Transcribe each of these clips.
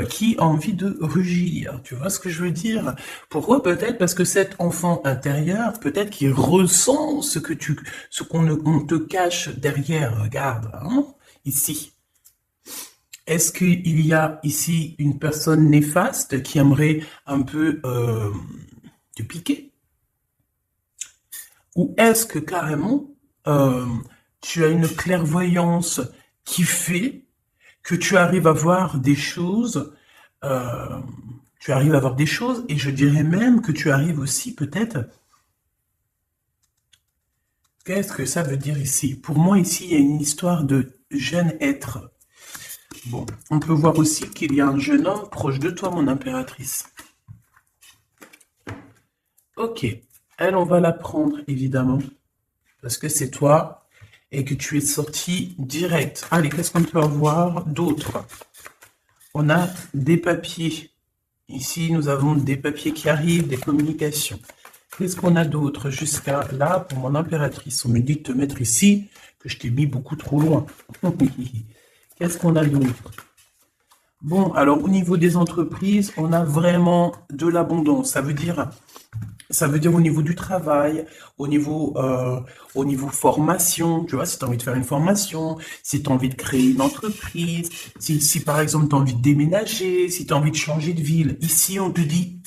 qui a envie de rugir. Tu vois ce que je veux dire? Pourquoi? Peut-être parce que cet enfant intérieur, peut-être qu'il ressent ce on te cache derrière. Regarde, hein, ici. Est-ce qu'il y a ici une personne néfaste qui aimerait un peu te piquer? Ou est-ce que carrément euh, tu as une clairvoyance qui fait que tu arrives à voir des choses, euh, tu arrives à voir des choses, et je dirais même que tu arrives aussi peut-être. Qu'est-ce que ça veut dire ici? Pour moi, ici, il y a une histoire de jeune être. Bon, on peut voir aussi qu'il y a un jeune homme proche de toi, mon impératrice. Ok, elle, on va la prendre, évidemment, parce que c'est toi et que tu es sorti direct. Allez, qu'est-ce qu'on peut avoir d'autre? On a des papiers. Ici, nous avons des papiers qui arrivent, des communications. Qu'est-ce qu'on a d'autre jusqu'à là pour mon impératrice? On me dit de te mettre ici, que je t'ai mis beaucoup trop loin. Qu'est-ce qu'on a d'autre? Bon, alors au niveau des entreprises, on a vraiment de l'abondance. Ça veut dire au niveau du travail, au niveau formation, tu vois, si tu as envie de faire une formation, si tu as envie de créer une entreprise, si par exemple tu as envie de déménager, si tu as envie de changer de ville, ici on te dit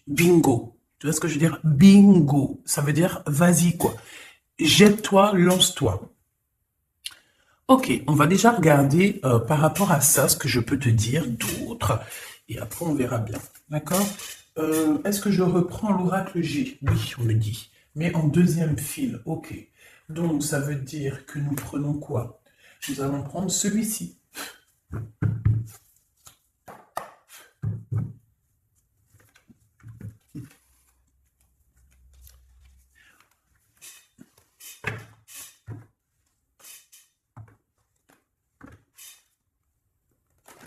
bingo. Tu vois ce que je veux dire? Bingo. Ça veut dire vas-y quoi. Jette-toi, lance-toi. Ok, on va déjà regarder par rapport à ça ce que je peux te dire d'autre et après on verra bien. D'accord? Est-ce que je reprends l'oracle G? Oui, on me dit. Mais en deuxième fil, ok. Donc ça veut dire que nous prenons quoi? Nous allons prendre celui-ci.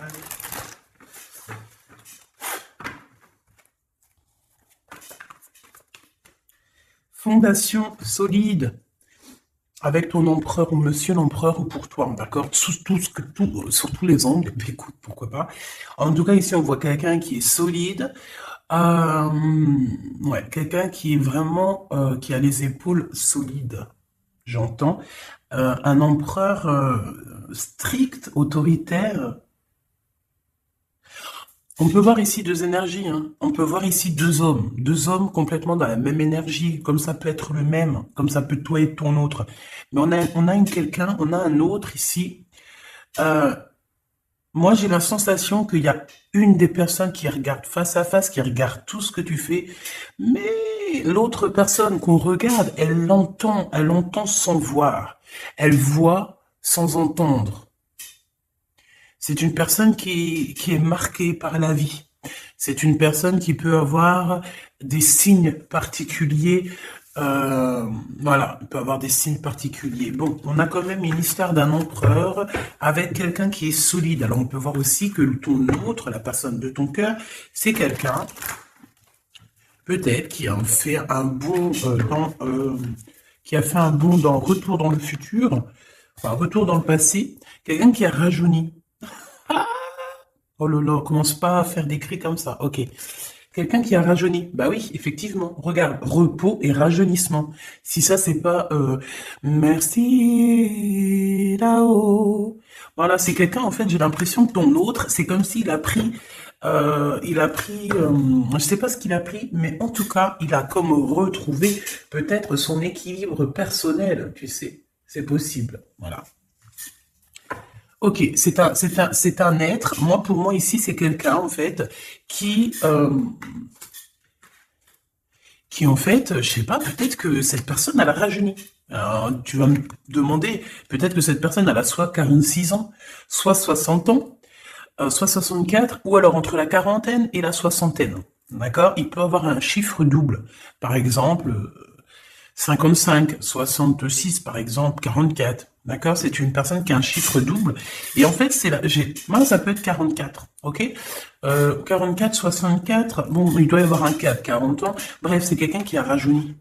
Allez. Fondation solide avec ton empereur ou monsieur l'empereur ou pour toi, d'accord? Sur tous les angles, écoute, pourquoi pas. En tout cas, ici, on voit quelqu'un qui est solide, euh, ouais, quelqu'un qui est vraiment, qui a les épaules solides, j'entends. Un empereur strict, autoritaire. On peut voir ici deux énergies, hein. On peut voir ici deux hommes complètement dans la même énergie, comme ça peut être le même, comme ça peut toi et ton autre. Mais on a un autre ici. Euh, Moi, j'ai la sensation qu'il y a une des personnes qui regarde face à face, qui regarde tout ce que tu fais, mais l'autre personne qu'on regarde, elle entend sans voir, elle voit sans entendre. C'est une personne qui est marquée par la vie. C'est une personne qui peut avoir des signes particuliers. euh, voilà, il peut avoir des signes particuliers. Bon, on a quand même une histoire d'un empereur avec quelqu'un qui est solide. Alors on peut voir aussi que ton autre, la personne de ton cœur, c'est quelqu'un peut-être qui a fait un bond qui a fait un bond dans Retour dans le futur, enfin Retour dans le passé, quelqu'un qui a rajeuni. Oh là là, commence pas à faire des cris comme ça. Ok. Quelqu'un qui a rajeuni. Bah oui, effectivement. Regarde, repos et rajeunissement. Si ça, c'est pas merci là-haut. Voilà, c'est quelqu'un, en fait, j'ai l'impression que ton autre, c'est comme s'il a pris, je sais pas ce qu'il a pris, mais en tout cas, il a comme retrouvé peut-être son équilibre personnel, tu sais. C'est possible. Voilà. Ok, c'est un être. Moi, pour moi, ici, c'est quelqu'un, en fait, qui, euh, qui, en fait, je sais pas, peut-être que cette personne, elle a rajeuni. Alors, tu vas me demander, peut-être que cette personne, elle a soit 46 ans, soit 60 ans, soit 64, ou alors entre la quarantaine et la soixantaine. D'accord? Il peut avoir un chiffre double. Par exemple, 55, 66 par exemple, 44. D'accord? C'est une personne qui a un chiffre double. Et en fait, moi, ça peut être 44. Ok? 44, 64. Bon, il doit y avoir un 4, 40 ans. Bref, c'est quelqu'un qui a rajeuni.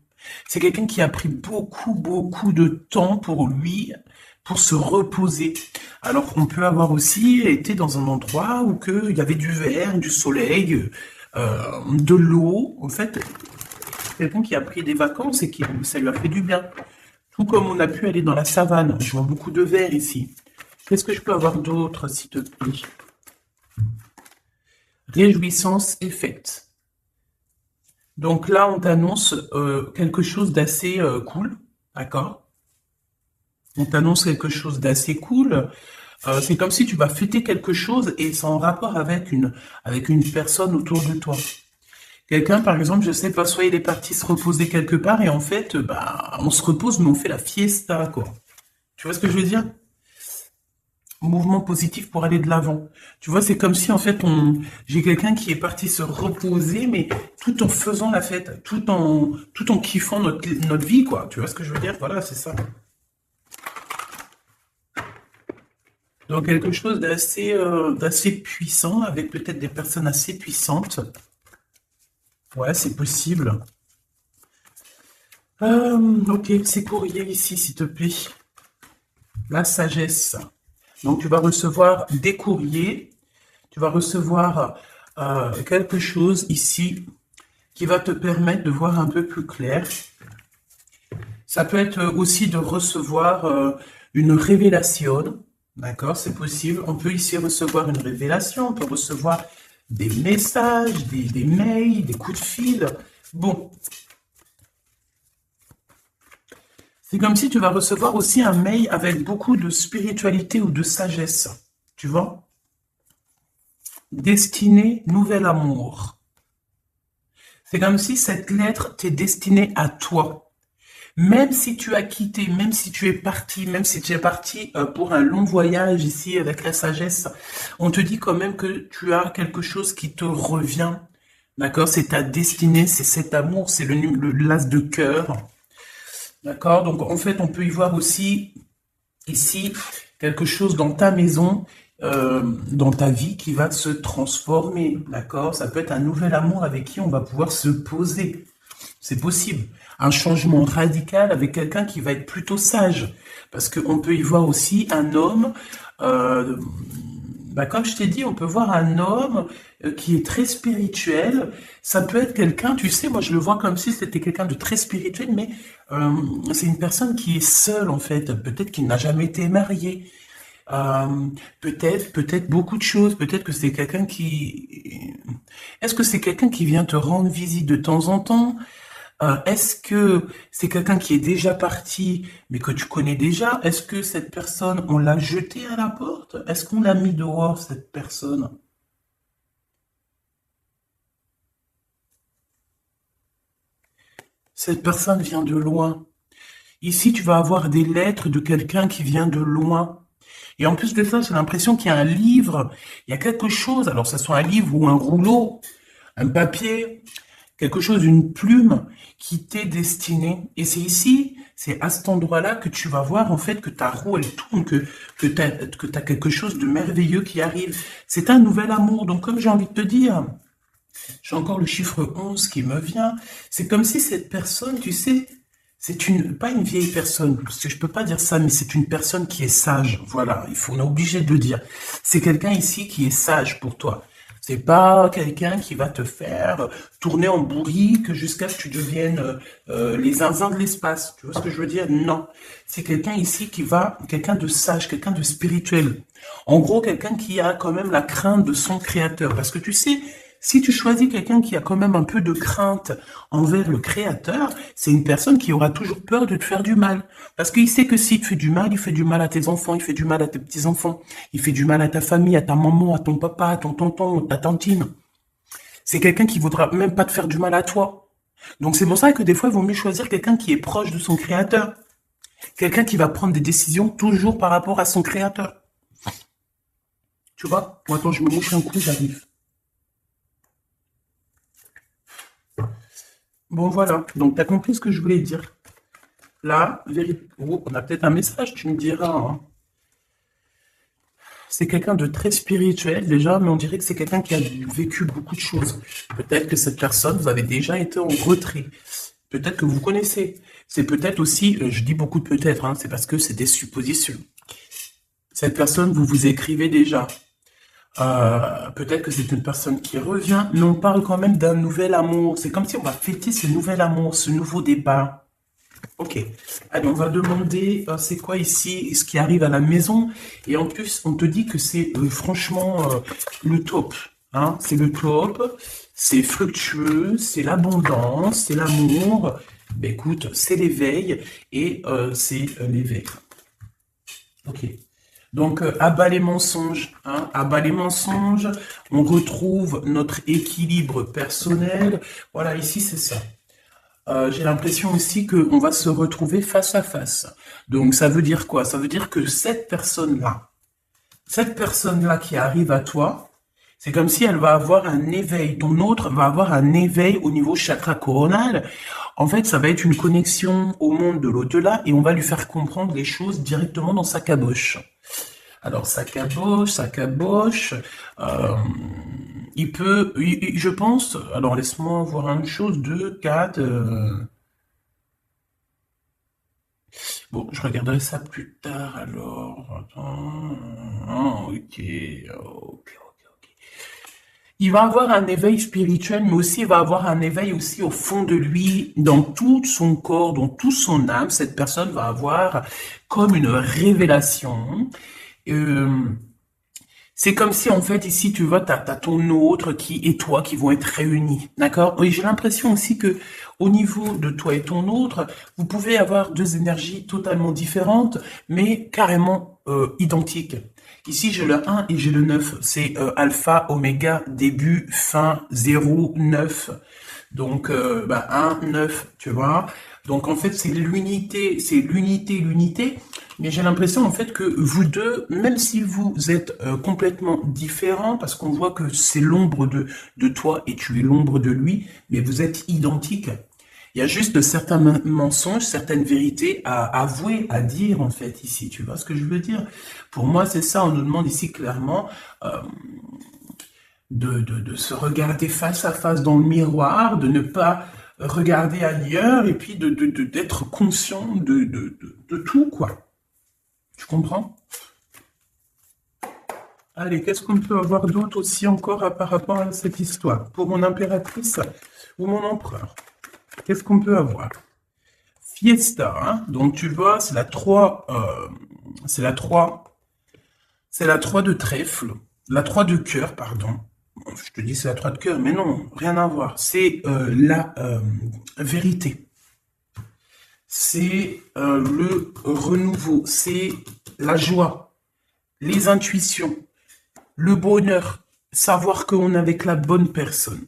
C'est quelqu'un qui a pris beaucoup, beaucoup de temps pour lui, pour se reposer. Alors on peut avoir aussi été dans un endroit où il y avait du vert, du soleil, de l'eau. En fait, quelqu'un qui a pris des vacances et qui ça lui a fait du bien. Tout comme on a pu aller dans la savane. Je vois beaucoup de vert ici. Qu'est-ce que je peux avoir d'autre, s'il te plaît? Réjouissance et fête. Donc là, on t'annonce quelque chose d'assez cool, d'accord? On t'annonce quelque chose d'assez cool. C'est comme si tu vas fêter quelque chose et c'est en rapport avec une personne autour de toi. Quelqu'un, par exemple, je sais pas, soit il est parti se reposer quelque part et en fait, bah, on se repose, mais on fait la fiesta, quoi. Tu vois ce que je veux dire? Mouvement positif pour aller de l'avant. Tu vois, c'est comme si en fait j'ai quelqu'un qui est parti se reposer, mais tout en faisant la fête, tout en kiffant notre vie, quoi. Tu vois ce que je veux dire? Voilà, c'est ça. Donc quelque chose d'assez puissant, avec peut-être des personnes assez puissantes. Ouais, c'est possible. Ok, c'est courrier ici, s'il te plaît. La sagesse. Donc tu vas recevoir des courriers, tu vas recevoir quelque chose ici qui va te permettre de voir un peu plus clair. Ça peut être aussi de recevoir une révélation, d'accord, c'est possible. On peut ici recevoir une révélation, on peut recevoir des messages, des mails, des coups de fil. Bon, c'est comme si tu vas recevoir aussi un mail avec beaucoup de spiritualité ou de sagesse, tu vois. Destiné, nouvel amour. C'est comme si cette lettre t'est destinée à toi. Même si tu as quitté, même si tu es parti, même si tu es parti pour un long voyage ici avec la sagesse, on te dit quand même que tu as quelque chose qui te revient. D'accord? C'est ta destinée, c'est cet amour, c'est l'as de cœur. D'accord? Donc en fait, on peut y voir aussi ici quelque chose dans ta maison, dans ta vie qui va se transformer. D'accord? Ça peut être un nouvel amour avec qui on va pouvoir se poser. C'est possible. Un changement radical avec quelqu'un qui va être plutôt sage. Parce qu'on peut y voir aussi un homme, bah comme je t'ai dit, on peut voir un homme qui est très spirituel. Ça peut être quelqu'un, tu sais, moi je le vois comme si c'était quelqu'un de très spirituel, mais c'est une personne qui est seule en fait. Peut-être qu'il n'a jamais été marié. Peut-être beaucoup de choses. Peut-être que c'est quelqu'un qui... Est-ce que c'est quelqu'un qui vient te rendre visite de temps en temps? Est-ce que c'est quelqu'un qui est déjà parti, mais que tu connais déjà? Est-ce que cette personne, on l'a jetée à la porte? Est-ce qu'on l'a mis dehors, cette personne? Cette personne vient de loin. Ici, tu vas avoir des lettres de quelqu'un qui vient de loin. Et en plus de ça, j'ai l'impression qu'il y a un livre, il y a quelque chose, alors ça soit un livre ou un rouleau, un papier, quelque chose, une plume qui t'est destinée. Et c'est ici, c'est à cet endroit-là que tu vas voir en fait que ta roue, elle tourne, que t'as quelque chose de merveilleux qui arrive. C'est un nouvel amour. Donc comme j'ai envie de te dire, j'ai encore le chiffre 11 qui me vient. C'est comme si cette personne, tu sais, pas une vieille personne, parce que je peux pas dire ça, mais c'est une personne qui est sage. Voilà, on est obligé de le dire. C'est quelqu'un ici qui est sage pour toi. C'est pas quelqu'un qui va te faire tourner en bourrique jusqu'à ce que tu deviennes les zinzins de l'espace. Tu vois ce que je veux dire? Non. C'est quelqu'un ici quelqu'un de sage, quelqu'un de spirituel. En gros, quelqu'un qui a quand même la crainte de son créateur. Parce que tu sais, si tu choisis quelqu'un qui a quand même un peu de crainte envers le créateur, c'est une personne qui aura toujours peur de te faire du mal. Parce qu'il sait que s'il te fait du mal, il fait du mal à tes enfants, il fait du mal à tes petits-enfants, il fait du mal à ta famille, à ta maman, à ton papa, à ton tonton, à ta tantine. C'est quelqu'un qui voudra même pas te faire du mal à toi. Donc c'est pour ça que des fois, il vaut mieux choisir quelqu'un qui est proche de son créateur. Quelqu'un qui va prendre des décisions toujours par rapport à son créateur. Tu vois? Bon, attends, je me mouche un coup, j'arrive. Bon, voilà. Donc, tu as compris ce que je voulais dire. Là, oh, on a peut-être un message, tu me diras, hein. C'est quelqu'un de très spirituel déjà, mais on dirait que c'est quelqu'un qui a vécu beaucoup de choses. Peut-être que cette personne, vous avez déjà été en retrait. Peut-être que vous connaissez. C'est peut-être aussi, je dis beaucoup de peut-être, hein, c'est parce que c'est des suppositions. Cette personne, vous vous écrivez déjà. Peut-être que c'est une personne qui revient, mais on parle quand même d'un nouvel amour. C'est comme si on va fêter ce nouvel amour, ce nouveau départ. Ok. Allez, on va demander, c'est quoi ici, ce qui arrive à la maison. Et en plus, on te dit que c'est franchement le top. Hein, c'est le top. C'est fructueux, c'est l'abondance, c'est l'amour. Ben, écoute, c'est l'éveil et c'est l'éveil. Ok. Donc, à bas les mensonges, hein, à bas les mensonges, on retrouve notre équilibre personnel. Voilà, ici, c'est ça. J'ai l'impression aussi qu'on va se retrouver face à face. Donc, ça veut dire quoi? Ça veut dire que cette personne-là qui arrive à toi, c'est comme si elle va avoir un éveil. Ton autre va avoir un éveil au niveau chakra coronal. En fait, ça va être une connexion au monde de l'au-delà et on va lui faire comprendre les choses directement dans sa caboche. Alors, sa caboche, euh, je pense, alors laisse-moi voir une chose, deux, quatre, bon, je regarderai ça plus tard, alors, attends, ok, ok, ok. Il va avoir un éveil spirituel, mais aussi il va avoir un éveil aussi au fond de lui, dans tout son corps, dans tout son âme. Cette personne va avoir comme une révélation. Euh, C'est comme si, en fait, ici, tu vois, t'as ton autre qui et toi qui vont être réunis. D'accord? Oui, j'ai l'impression aussi que, au niveau de toi et ton autre, vous pouvez avoir deux énergies totalement différentes, mais carrément identiques. Ici, j'ai le un et j'ai le 9. C'est alpha, oméga, début, fin, 0, 9. Donc, 1, 9, tu vois. Donc, en fait, l'unité. Mais j'ai l'impression, en fait, que vous deux, même si vous êtes complètement différents, parce qu'on voit que c'est l'ombre de toi et tu es l'ombre de lui, mais vous êtes identiques. Il y a juste certains mensonges, certaines vérités à avouer, à dire, en fait, ici. Tu vois ce que je veux dire? Pour moi, c'est ça. On nous demande ici clairement de se regarder face à face dans le miroir, de ne pas regarder ailleurs et puis d'être conscient de tout, quoi. Tu comprends? Allez, qu'est-ce qu'on peut avoir d'autre aussi encore par rapport à cette histoire? Pour mon impératrice ou mon empereur, qu'est-ce qu'on peut avoir? Fiesta, hein? Donc tu vois, c'est la 3, c'est la 3 de trèfle, la 3 de cœur, pardon. Je te dis c'est la 3 de cœur, mais non, rien à voir. C'est la vérité. C'est le renouveau. C'est la joie, les intuitions, le bonheur, savoir qu'on est avec la bonne personne.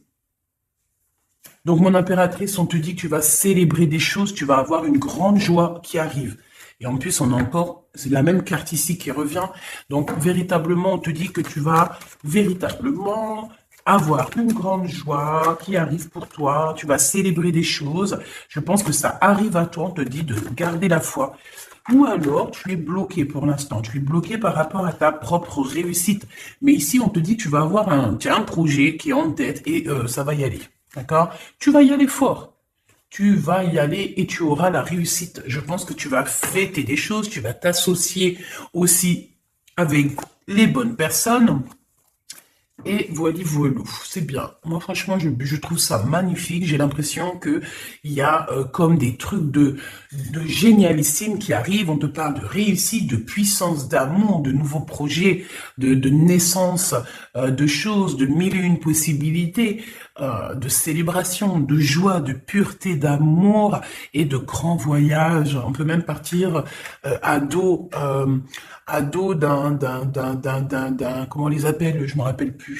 Donc, mon impératrice, on te dit que tu vas célébrer des choses, tu vas avoir une grande joie qui arrive. Et en plus, on a encore, c'est la même carte ici qui revient. Donc, véritablement, on te dit que tu vas véritablement avoir une grande joie qui arrive pour toi. Tu vas célébrer des choses. Je pense que ça arrive à toi. On te dit de garder la foi. Ou alors, tu es bloqué pour l'instant. Tu es bloqué par rapport à ta propre réussite. Mais ici, on te dit que tu vas avoir un projet qui est en tête et ça va y aller. D'accord? Tu vas y aller fort. Tu vas y aller et tu auras la réussite. Je pense que tu vas fêter des choses, tu vas t'associer aussi avec les bonnes personnes. Et voilà, c'est bien. Moi, franchement, je trouve ça magnifique. J'ai l'impression que il y a comme des trucs de génialissime qui arrivent. On te parle de réussite, de puissance, d'amour, de nouveaux projets, de naissance, de choses, de mille et une possibilités, de célébration, de joie, de pureté, d'amour et de grands voyages. On peut même partir à dos comment on les appelle, je me rappelle plus.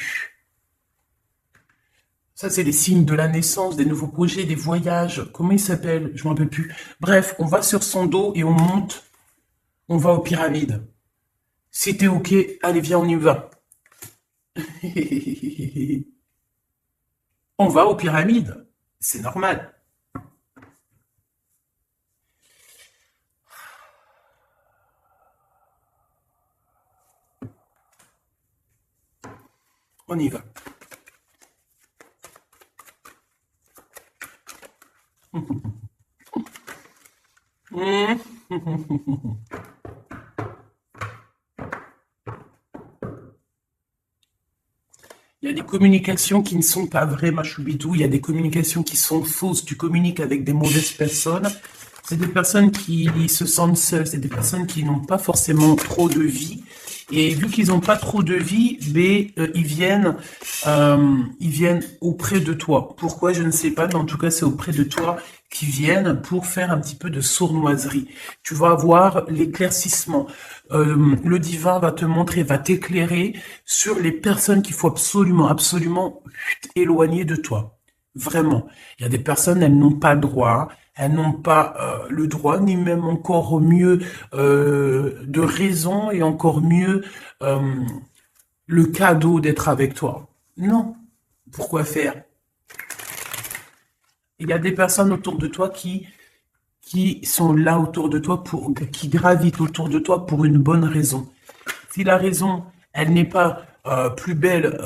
Ça, c'est les signes de la naissance, des nouveaux projets, des voyages. Comment il s'appelle? Je me rappelle plus. Bref, on va sur son dos et on monte. On va aux pyramides. Si t'es ok, allez, viens, on y va. On va aux pyramides. C'est normal. On y va. Il y a des communications qui ne sont pas vraies, ma choubidou. Il y a des communications qui sont fausses. Tu communiques avec des mauvaises personnes. C'est des personnes qui se sentent seules. C'est des personnes qui n'ont pas forcément trop de vie. Et vu qu'ils n'ont pas trop de vie, ils viennent auprès de toi. Pourquoi, je ne sais pas, mais en tout cas, c'est auprès de toi qu'ils viennent pour faire un petit peu de sournoiserie. Tu vas avoir l'éclaircissement. Le divin va te montrer, va t'éclairer sur les personnes qu'il faut absolument, absolument éloigner de toi. Vraiment. Il y a des personnes, elles n'ont pas droit, elles n'ont pas le droit, ni même encore mieux de raison, et encore mieux le cadeau d'être avec toi. Non. Pourquoi faire? Il y a des personnes autour de toi qui sont là autour de toi, qui gravitent autour de toi pour une bonne raison. Si la raison, elle n'est pas plus belle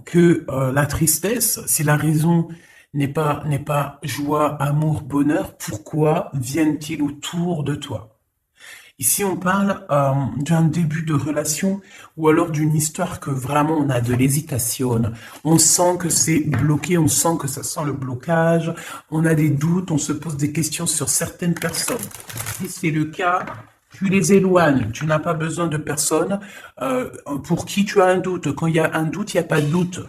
que la tristesse, si la raison n'est pas joie, amour, bonheur, pourquoi viennent-ils autour de toi? Ici, on parle d'un début de relation ou alors d'une histoire que vraiment on a de l'hésitation. On sent que c'est bloqué, on sent que ça sent le blocage, on a des doutes, on se pose des questions sur certaines personnes. Si c'est le cas, tu les éloignes. Tu n'as pas besoin de personnes pour qui tu as un doute. Quand il y a un doute, il n'y a pas de doute.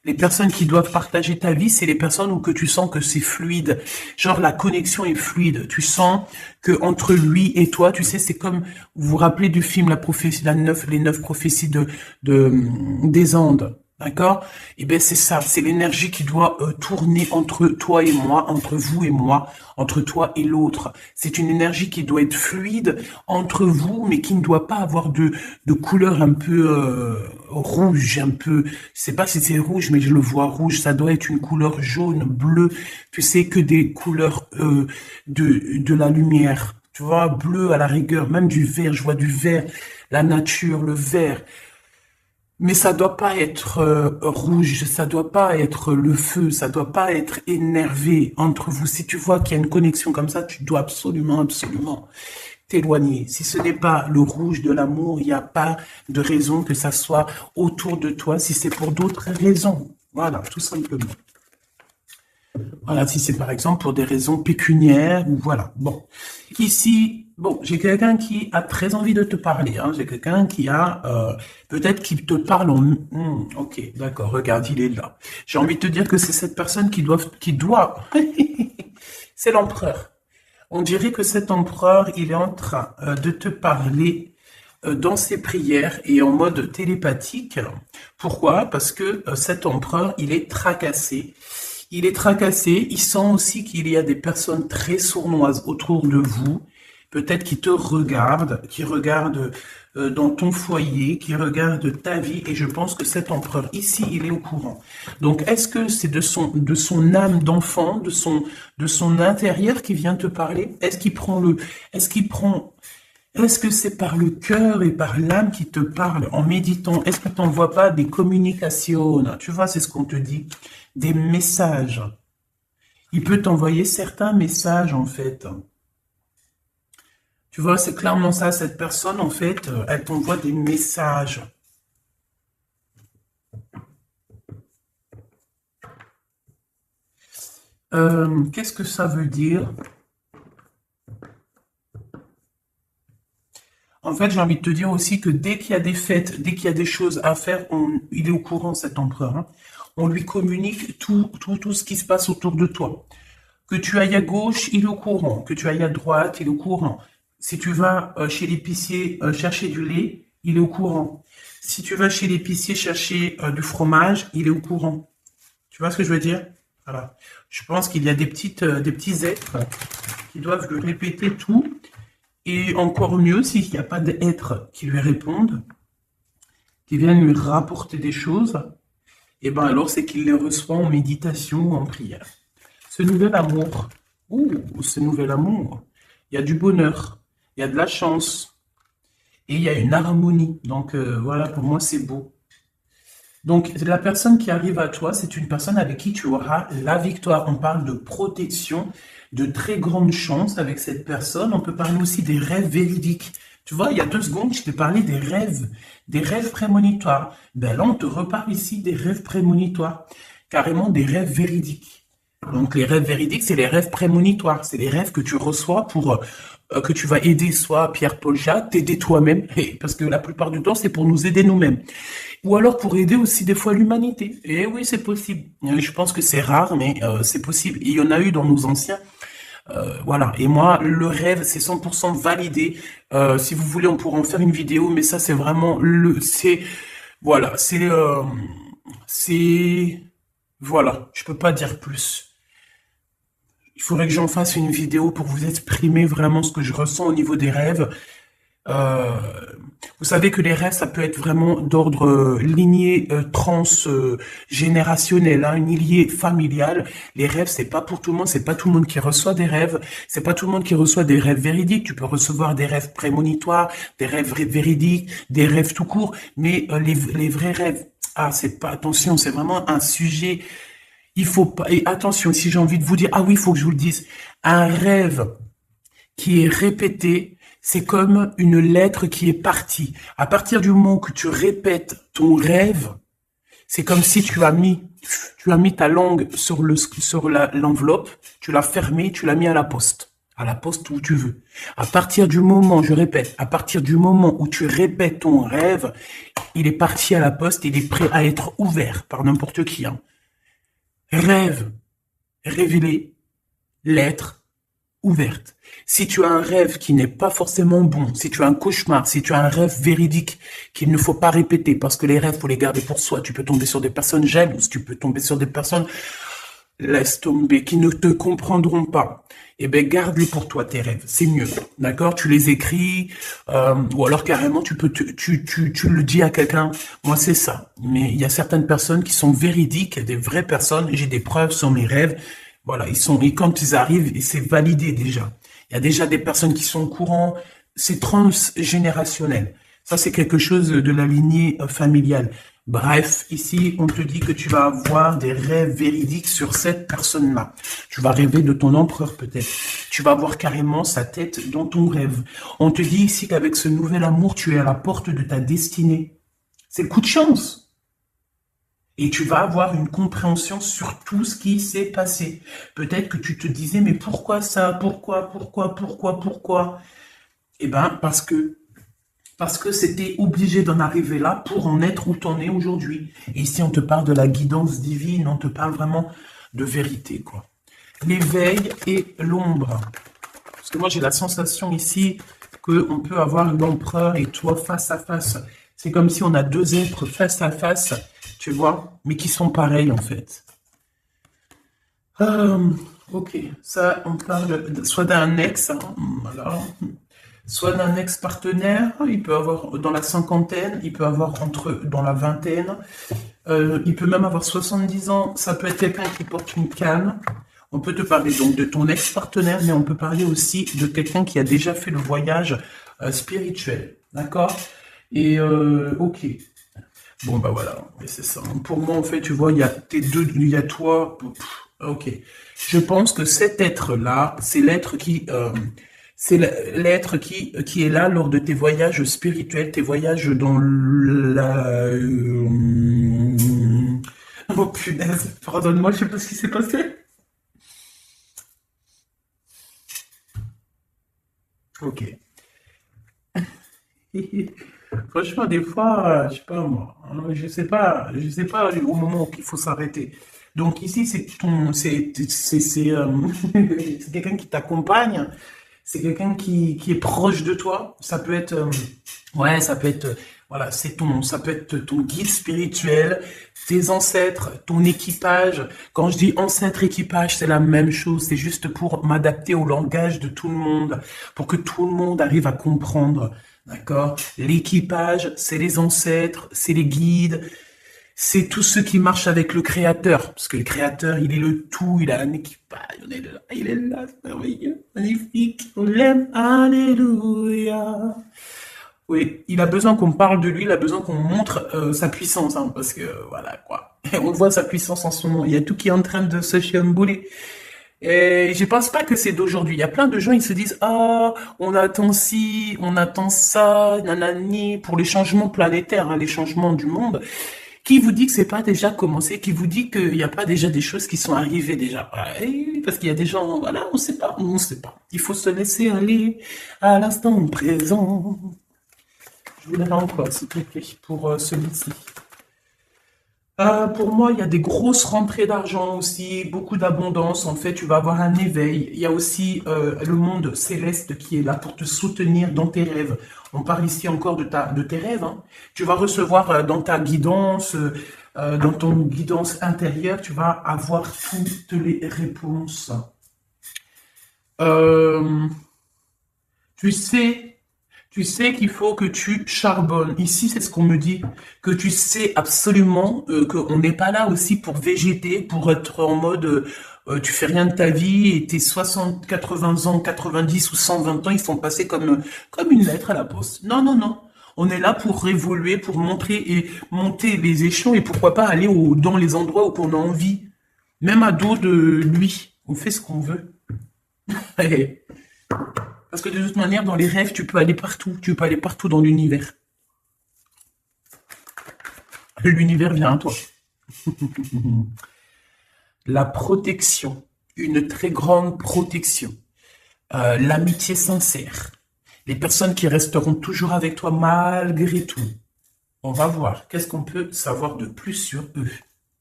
Les personnes qui doivent partager ta vie, c'est les personnes où que tu sens que c'est fluide. Genre, la connexion est fluide. Tu sens que entre lui et toi, tu sais, c'est comme, vous vous rappelez du film La prophétie, les 9 prophéties des Andes. D'accord? Eh bien, c'est ça. C'est l'énergie qui doit tourner entre toi et moi, entre vous et moi, entre toi et l'autre. C'est une énergie qui doit être fluide entre vous, mais qui ne doit pas avoir de couleur un peu rouge, un peu, je sais pas si c'est rouge, mais je le vois rouge. Ça doit être une couleur jaune, bleue. Tu sais, que des couleurs de la lumière. Tu vois, bleu à la rigueur, même du vert. Je vois du vert, la nature, le vert. Mais ça doit pas être rouge, ça doit pas être le feu, ça doit pas être énervé entre vous. Si tu vois qu'il y a une connexion comme ça, tu dois absolument, absolument t'éloigner. Si ce n'est pas le rouge de l'amour, il n'y a pas de raison que ça soit autour de toi, si c'est pour d'autres raisons. Voilà, tout simplement. Voilà, si c'est par exemple pour des raisons pécuniaires, ou voilà. Bon, ici, bon, j'ai quelqu'un qui a très envie de te parler. Hein. J'ai quelqu'un qui a, peut-être qui te parle en... ok, d'accord, regarde, il est là. J'ai envie de te dire que c'est cette personne qui doit... c'est l'empereur. On dirait que cet empereur, il est en train de te parler dans ses prières et en mode télépathique. Pourquoi? Parce que cet empereur, il est tracassé. Il est tracassé, il sent aussi qu'il y a des personnes très sournoises autour de vous, peut-être qui te regardent, qui regardent dans ton foyer, qui regardent ta vie, et je pense que cet empereur ici, il est au courant. Donc, est-ce que c'est de son âme d'enfant, de son intérieur qui vient te parler? Est-ce que c'est par le cœur et par l'âme qui te parle en méditant? Est-ce que tu n'envoies pas des communications? Tu vois, c'est ce qu'on te dit. Des messages. Il peut t'envoyer certains messages, en fait. Tu vois, c'est clairement ça. Cette personne, en fait, elle t'envoie des messages. Qu'est-ce que ça veut dire? En fait, j'ai envie de te dire aussi que dès qu'il y a des fêtes, dès qu'il y a des choses à faire, il est au courant, cet empereur. Hein. On lui communique tout ce qui se passe autour de toi. Que tu ailles à gauche, il est au courant. Que tu ailles à droite, il est au courant. Si tu vas chez l'épicier chercher du lait, il est au courant. Si tu vas chez l'épicier chercher du fromage, il est au courant. Tu vois ce que je veux dire? Voilà. Je pense qu'il y a des petits êtres qui doivent lui répéter tout. Et encore mieux, s'il n'y a pas d'êtres qui lui répondent, qui viennent lui rapporter des choses, et ben alors c'est qu'il les reçoit en méditation ou en prière. Ce nouvel amour, ce nouvel amour, il y a du bonheur, il y a de la chance, et il y a une harmonie. Donc voilà, pour moi c'est beau. Donc la personne qui arrive à toi, c'est une personne avec qui tu auras la victoire. On parle de protection, de très grande chance avec cette personne. On peut parler aussi des rêves véridiques. Tu vois, il y a 2 secondes, je t'ai parlé des rêves prémonitoires. Ben là, on te reparle ici des rêves prémonitoires, carrément des rêves véridiques. Donc les rêves véridiques, c'est les rêves prémonitoires, c'est les rêves que tu reçois pour que tu vas aider soit Pierre-Paul Jacques, t'aider toi-même, parce que la plupart du temps, c'est pour nous aider nous-mêmes. Ou alors pour aider aussi des fois l'humanité. Et oui, c'est possible. Je pense que c'est rare, mais c'est possible. Et il y en a eu dans nos anciens. Voilà. Et moi, le rêve, c'est 100% validé. Si vous voulez, on pourra en faire une vidéo, mais ça, c'est vraiment voilà, c'est, voilà. Je peux pas dire plus. Il faudrait que j'en fasse une vidéo pour vous exprimer vraiment ce que je ressens au niveau des rêves. Euh, Vous savez que les rêves, ça peut être vraiment d'ordre lignée transgénérationnel, hein, une lignée familiale. Les rêves, c'est pas pour tout le monde, c'est pas tout le monde qui reçoit des rêves, c'est pas tout le monde qui reçoit des rêves véridiques. Tu peux recevoir des rêves prémonitoires, des rêves véridiques, des rêves tout court, mais les vrais rêves, ah, c'est pas, attention, c'est vraiment un sujet. Il faut pas, et attention, si j'ai envie de vous dire, ah oui, il faut que je vous le dise, un rêve qui est répété, c'est comme une lettre qui est partie. À partir du moment que tu répètes ton rêve, c'est comme si tu as mis ta langue sur l'enveloppe, tu l'as fermée, tu l'as mis à la poste où tu veux. À partir du moment, je répète, à partir du moment où tu répètes ton rêve, il est parti à la poste, il est prêt à être ouvert par n'importe qui, hein. Rêve, révélé, lettre, ouverte. Si tu as un rêve qui n'est pas forcément bon, si tu as un cauchemar, si tu as un rêve véridique qu'il ne faut pas répéter parce que les rêves, faut les garder pour soi. Tu peux tomber sur des personnes jalouses, tu peux tomber sur des personnes, laisse tomber, qui ne te comprendront pas. Eh ben, garde-les pour toi, tes rêves. C'est mieux. D'accord? Tu les écris, ou alors carrément, tu le dis à quelqu'un. Moi, c'est ça. Mais il y a certaines personnes qui sont véridiques, des vraies personnes. J'ai des preuves sur mes rêves. Voilà, et quand ils arrivent, et c'est validé déjà. Il y a déjà des personnes qui sont au courant. C'est transgénérationnel. Ça, c'est quelque chose de la lignée familiale. Bref, ici, on te dit que tu vas avoir des rêves véridiques sur cette personne-là. Tu vas rêver de ton empereur peut-être. Tu vas voir carrément sa tête dans ton rêve. On te dit ici qu'avec ce nouvel amour, tu es à la porte de ta destinée. C'est le coup de chance. Et tu vas avoir une compréhension sur tout ce qui s'est passé. Peut-être que tu te disais, mais pourquoi ça? Pourquoi? Eh ben, parce que c'était obligé d'en arriver là pour en être où t'en es aujourd'hui. Et ici, on te parle de la guidance divine, on te parle vraiment de vérité, quoi. L'éveil et l'ombre. Parce que moi, j'ai la sensation ici qu'on peut avoir l'empereur et toi face à face. C'est comme si on a 2 êtres face à face, tu vois, mais qui sont pareils, en fait. Ok, ça, on parle soit d'un ex, hein, voilà, soit d'un ex-partenaire, il peut avoir dans la cinquantaine, il peut avoir dans la vingtaine, il peut même avoir 70 ans, ça peut être quelqu'un qui porte une canne. On peut te parler donc de ton ex-partenaire, mais on peut parler aussi de quelqu'un qui a déjà fait le voyage spirituel, d'accord? Et ok. Bon bah voilà, c'est ça. Pour moi en fait, tu vois, il y a il y a toi. Ok. Je pense que cet être-là, c'est l'être qui est là lors de tes voyages spirituels, tes voyages dans la. Oh punaise, pardonne-moi, je sais pas ce qui s'est passé. Ok. Franchement, des fois, je sais pas moi, hein, je sais pas au moment où il faut s'arrêter. Donc ici, c'est quelqu'un qui t'accompagne, c'est quelqu'un qui est proche de toi. Ça peut être, ouais, ça peut être, voilà, ça peut être ton guide spirituel, tes ancêtres, ton équipage. Quand je dis ancêtre, équipage, c'est la même chose. C'est juste pour m'adapter au langage de tout le monde, pour que tout le monde arrive à comprendre. D'accord? L'équipage, c'est les ancêtres, c'est les guides, c'est tous ceux qui marchent avec le Créateur. Parce que le Créateur, il est le tout, il a un équipage, il est là, c'est merveilleux, magnifique, on l'aime, alléluia. Oui, il a besoin qu'on parle de lui, il a besoin qu'on montre sa puissance, hein, parce que voilà quoi. On voit sa puissance en ce moment. Il y a tout qui est en train de se chambouler. Et je pense pas que c'est d'aujourd'hui. Il y a plein de gens, ils se disent, ah, on attend ci, on attend ça, nanani, pour les changements planétaires, hein, les changements du monde. Qui vous dit que c'est pas déjà commencé? Qui vous dit qu'il n'y a pas déjà des choses qui sont arrivées déjà? Ouais, parce qu'il y a des gens, voilà, on sait pas, on sait pas. Il faut se laisser aller à l'instant présent. Je vous donne encore, s'il te plaît, pour celui-ci. Pour moi, il y a des grosses rentrées d'argent aussi, beaucoup d'abondance. En fait, tu vas avoir un éveil. Il y a aussi le monde céleste qui est là pour te soutenir dans tes rêves. On parle ici encore de tes rêves, hein. Tu vas recevoir dans ta guidance, dans ton guidance intérieure, tu vas avoir toutes les réponses. Euh, tu sais. Tu sais qu'il faut que tu charbonnes. Ici, c'est ce qu'on me dit. Que tu sais absolument qu'on n'est pas là aussi pour végéter, pour être en mode tu fais rien de ta vie et tes 60, 80 ans, 90 ou 120 ans, ils sont passés comme une lettre à la poste. Non, non, non. On est là pour évoluer, pour montrer et monter les échelons et pourquoi pas aller dans les endroits où on a envie. Même à dos de lui. On fait ce qu'on veut. Parce que de toute manière, dans les rêves, tu peux aller partout. Tu peux aller partout dans l'univers. L'univers vient à toi. La protection. Une très grande protection. L'amitié sincère. Les personnes qui resteront toujours avec toi malgré tout. On va voir. Qu'est-ce qu'on peut savoir de plus sur eux?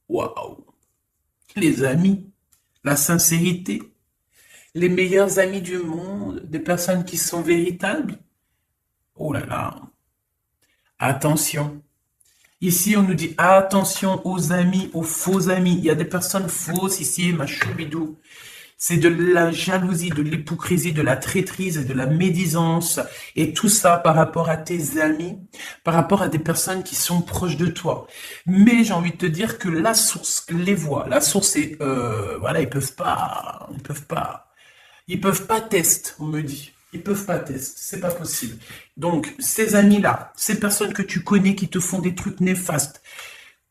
Waouh! Les amis. La sincérité. Les meilleurs amis du monde, des personnes qui sont véritables. Oh là là. Attention. Ici, on nous dit attention aux amis, aux faux amis. Il y a des personnes fausses ici, ma choubidou. C'est de la jalousie, de l'hypocrisie, de la traîtrise, de la médisance. Et tout ça par rapport à tes amis, par rapport à des personnes qui sont proches de toi. Mais j'ai envie de te dire que la source les voit. La source est, voilà, ils peuvent pas tester, on me dit. Ils peuvent pas tester, c'est pas possible. Donc, ces amis-là, ces personnes que tu connais qui te font des trucs néfastes,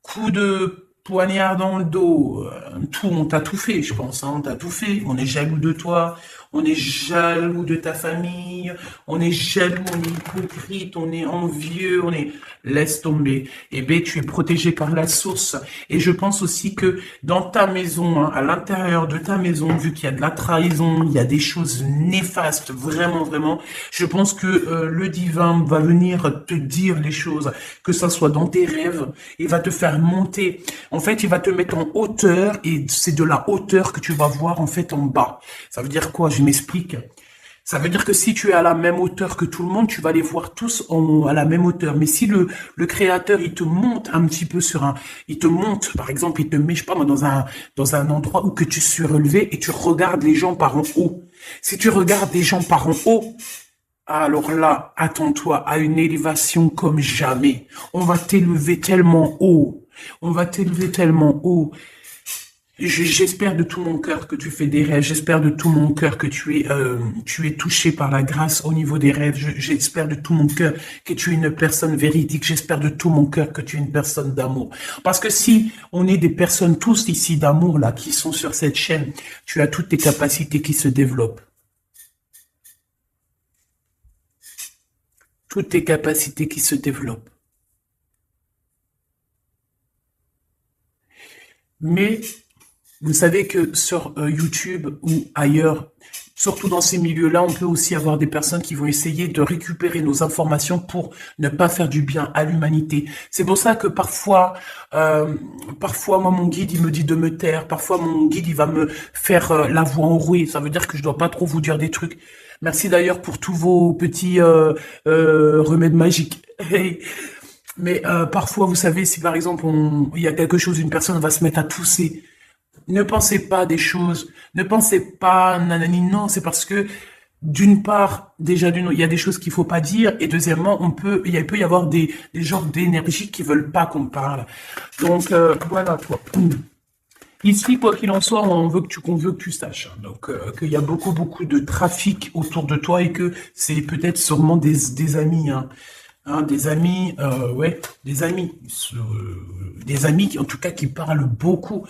coup de poignard dans le dos, tout, on t'a tout fait, je pense, hein, on t'a tout fait. On est jaloux de toi, on est jaloux de ta famille, on est jaloux, on est hypocrite, on est envieux, on est... Laisse tomber. Eh bien, tu es protégé par la source. Et je pense aussi que dans ta maison, hein, à l'intérieur de ta maison, vu qu'il y a de la trahison, il y a des choses néfastes, vraiment, vraiment, je pense que le divin va venir te dire les choses, que ça soit dans tes rêves, il va te faire monter. En fait, il va te mettre en hauteur et c'est de la hauteur que tu vas voir en fait en bas. Ça veut dire quoi? Je m'explique. Ça veut dire que si tu es à la même hauteur que tout le monde, tu vas les voir tous à la même hauteur. Mais si le créateur, il te monte un petit peu il te monte, par exemple, il te met, je sais pas moi, dans un endroit où que tu suis relevé et tu regardes les gens par en haut. Si tu regardes les gens par en haut, alors là, attends-toi à une élévation comme jamais. On va t'élever tellement haut. On va t'élever tellement haut. J'espère de tout mon cœur que tu fais des rêves. J'espère de tout mon cœur que tu es touché par la grâce au niveau des rêves. J'espère de tout mon cœur que tu es une personne véridique. J'espère de tout mon cœur que tu es une personne d'amour. Parce que si on est des personnes tous ici d'amour là qui sont sur cette chaîne, tu as toutes tes capacités qui se développent. Toutes tes capacités qui se développent. Mais vous savez que sur YouTube ou ailleurs, surtout dans ces milieux-là, on peut aussi avoir des personnes qui vont essayer de récupérer nos informations pour ne pas faire du bien à l'humanité. C'est pour ça que parfois, moi, mon guide, il me dit de me taire. Parfois, mon guide, il va me faire la voix enrouée. Ça veut dire que je dois pas trop vous dire des trucs. Merci d'ailleurs pour tous vos petits remèdes magiques. Mais parfois, vous savez, si par exemple, il y a quelque chose, une personne va se mettre à tousser. Ne pensez pas des choses, ne pensez pas nanani, non, c'est parce que d'une part, déjà il y a des choses qu'il faut pas dire, et deuxièmement, il peut y avoir des genres d'énergie qui veulent pas qu'on parle. Donc voilà quoi. Ici, quoi qu'il en soit, on veut que tu saches, hein. Donc qu'il y a beaucoup de trafic autour de toi et que c'est peut-être sûrement des amis, hein. Hein, des amis, ouais, des amis qui, en tout cas, qui parlent beaucoup.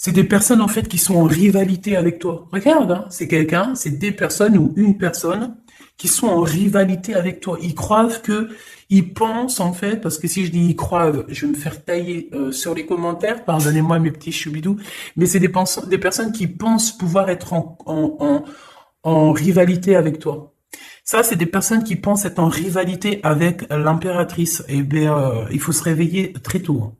C'est des personnes en fait qui sont en rivalité avec toi. Regarde, hein, c'est quelqu'un, c'est des personnes ou une personne qui sont en rivalité avec toi. Ils croient que, ils pensent en fait, parce que si je dis ils croient, je vais me faire tailler sur les commentaires. Pardonnez-moi mes petits choubidous, mais c'est des personnes qui pensent pouvoir être en rivalité avec toi. Ça, c'est des personnes qui pensent être en rivalité avec l'impératrice. Eh bien, il faut se réveiller très tôt, hein.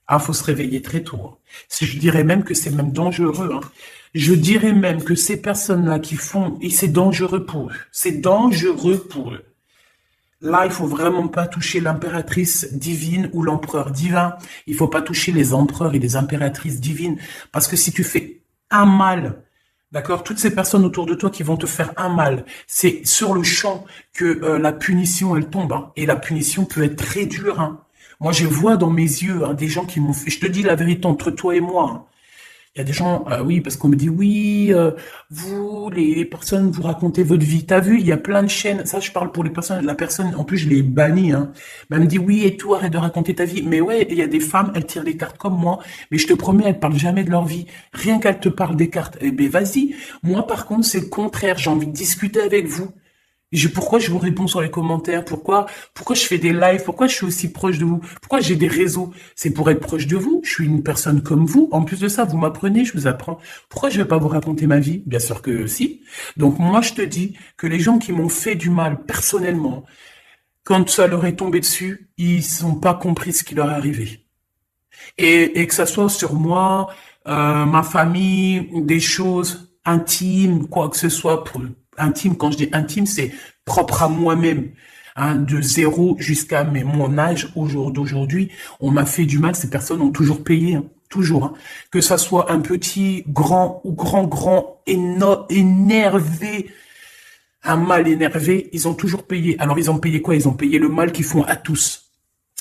Ah, faut se réveiller très tôt, hein. Je dirais même que c'est même dangereux, hein. Je dirais même que ces personnes-là qui font, et c'est dangereux pour eux. C'est dangereux pour eux. Là, il faut vraiment pas toucher l'impératrice divine ou l'empereur divin. Il faut pas toucher les empereurs et les impératrices divines. Parce que si tu fais un mal, d'accord, toutes ces personnes autour de toi qui vont te faire un mal, c'est sur le champ que la punition, elle tombe, hein. Et la punition peut être très dure, hein. Moi, je vois dans mes yeux, hein, des gens qui m'ont fait... Je te dis la vérité entre toi et moi, hein. Il y a des gens, oui, parce qu'on me dit, oui, vous, les personnes, vous racontez votre vie. T'as vu, il y a plein de chaînes. Ça, je parle pour les personnes. La personne, en plus, je l'ai bannie, hein. Mais elle me dit, oui, et tout, arrête de raconter ta vie. Mais ouais, il y a des femmes, elles tirent les cartes comme moi. Mais je te promets, elles parlent jamais de leur vie. Rien qu'elles te parlent des cartes. Eh ben, vas-y. Moi, par contre, c'est le contraire. J'ai envie de discuter avec vous. Pourquoi je vous réponds sur les commentaires? Pourquoi je fais des lives? Pourquoi je suis aussi proche de vous? Pourquoi j'ai des réseaux? C'est pour être proche de vous. Je suis une personne comme vous. En plus de ça, vous m'apprenez, je vous apprends. Pourquoi je vais pas vous raconter ma vie? Bien sûr que si. Donc moi, je te dis que les gens qui m'ont fait du mal personnellement, quand ça leur est tombé dessus, ils n'ont pas compris ce qui leur est arrivé. Et que ça soit sur moi, ma famille, des choses intimes, quoi que ce soit, pour intime, quand je dis intime, c'est propre à moi-même. Hein, de zéro jusqu'à mon âge d'aujourd'hui, on m'a fait du mal, ces personnes ont toujours payé, hein, toujours. Hein. Que ça soit un petit, grand ou grand, énervé, un mal énervé, ils ont toujours payé. Alors ils ont payé quoi? Ils ont payé le mal qu'ils font à tous.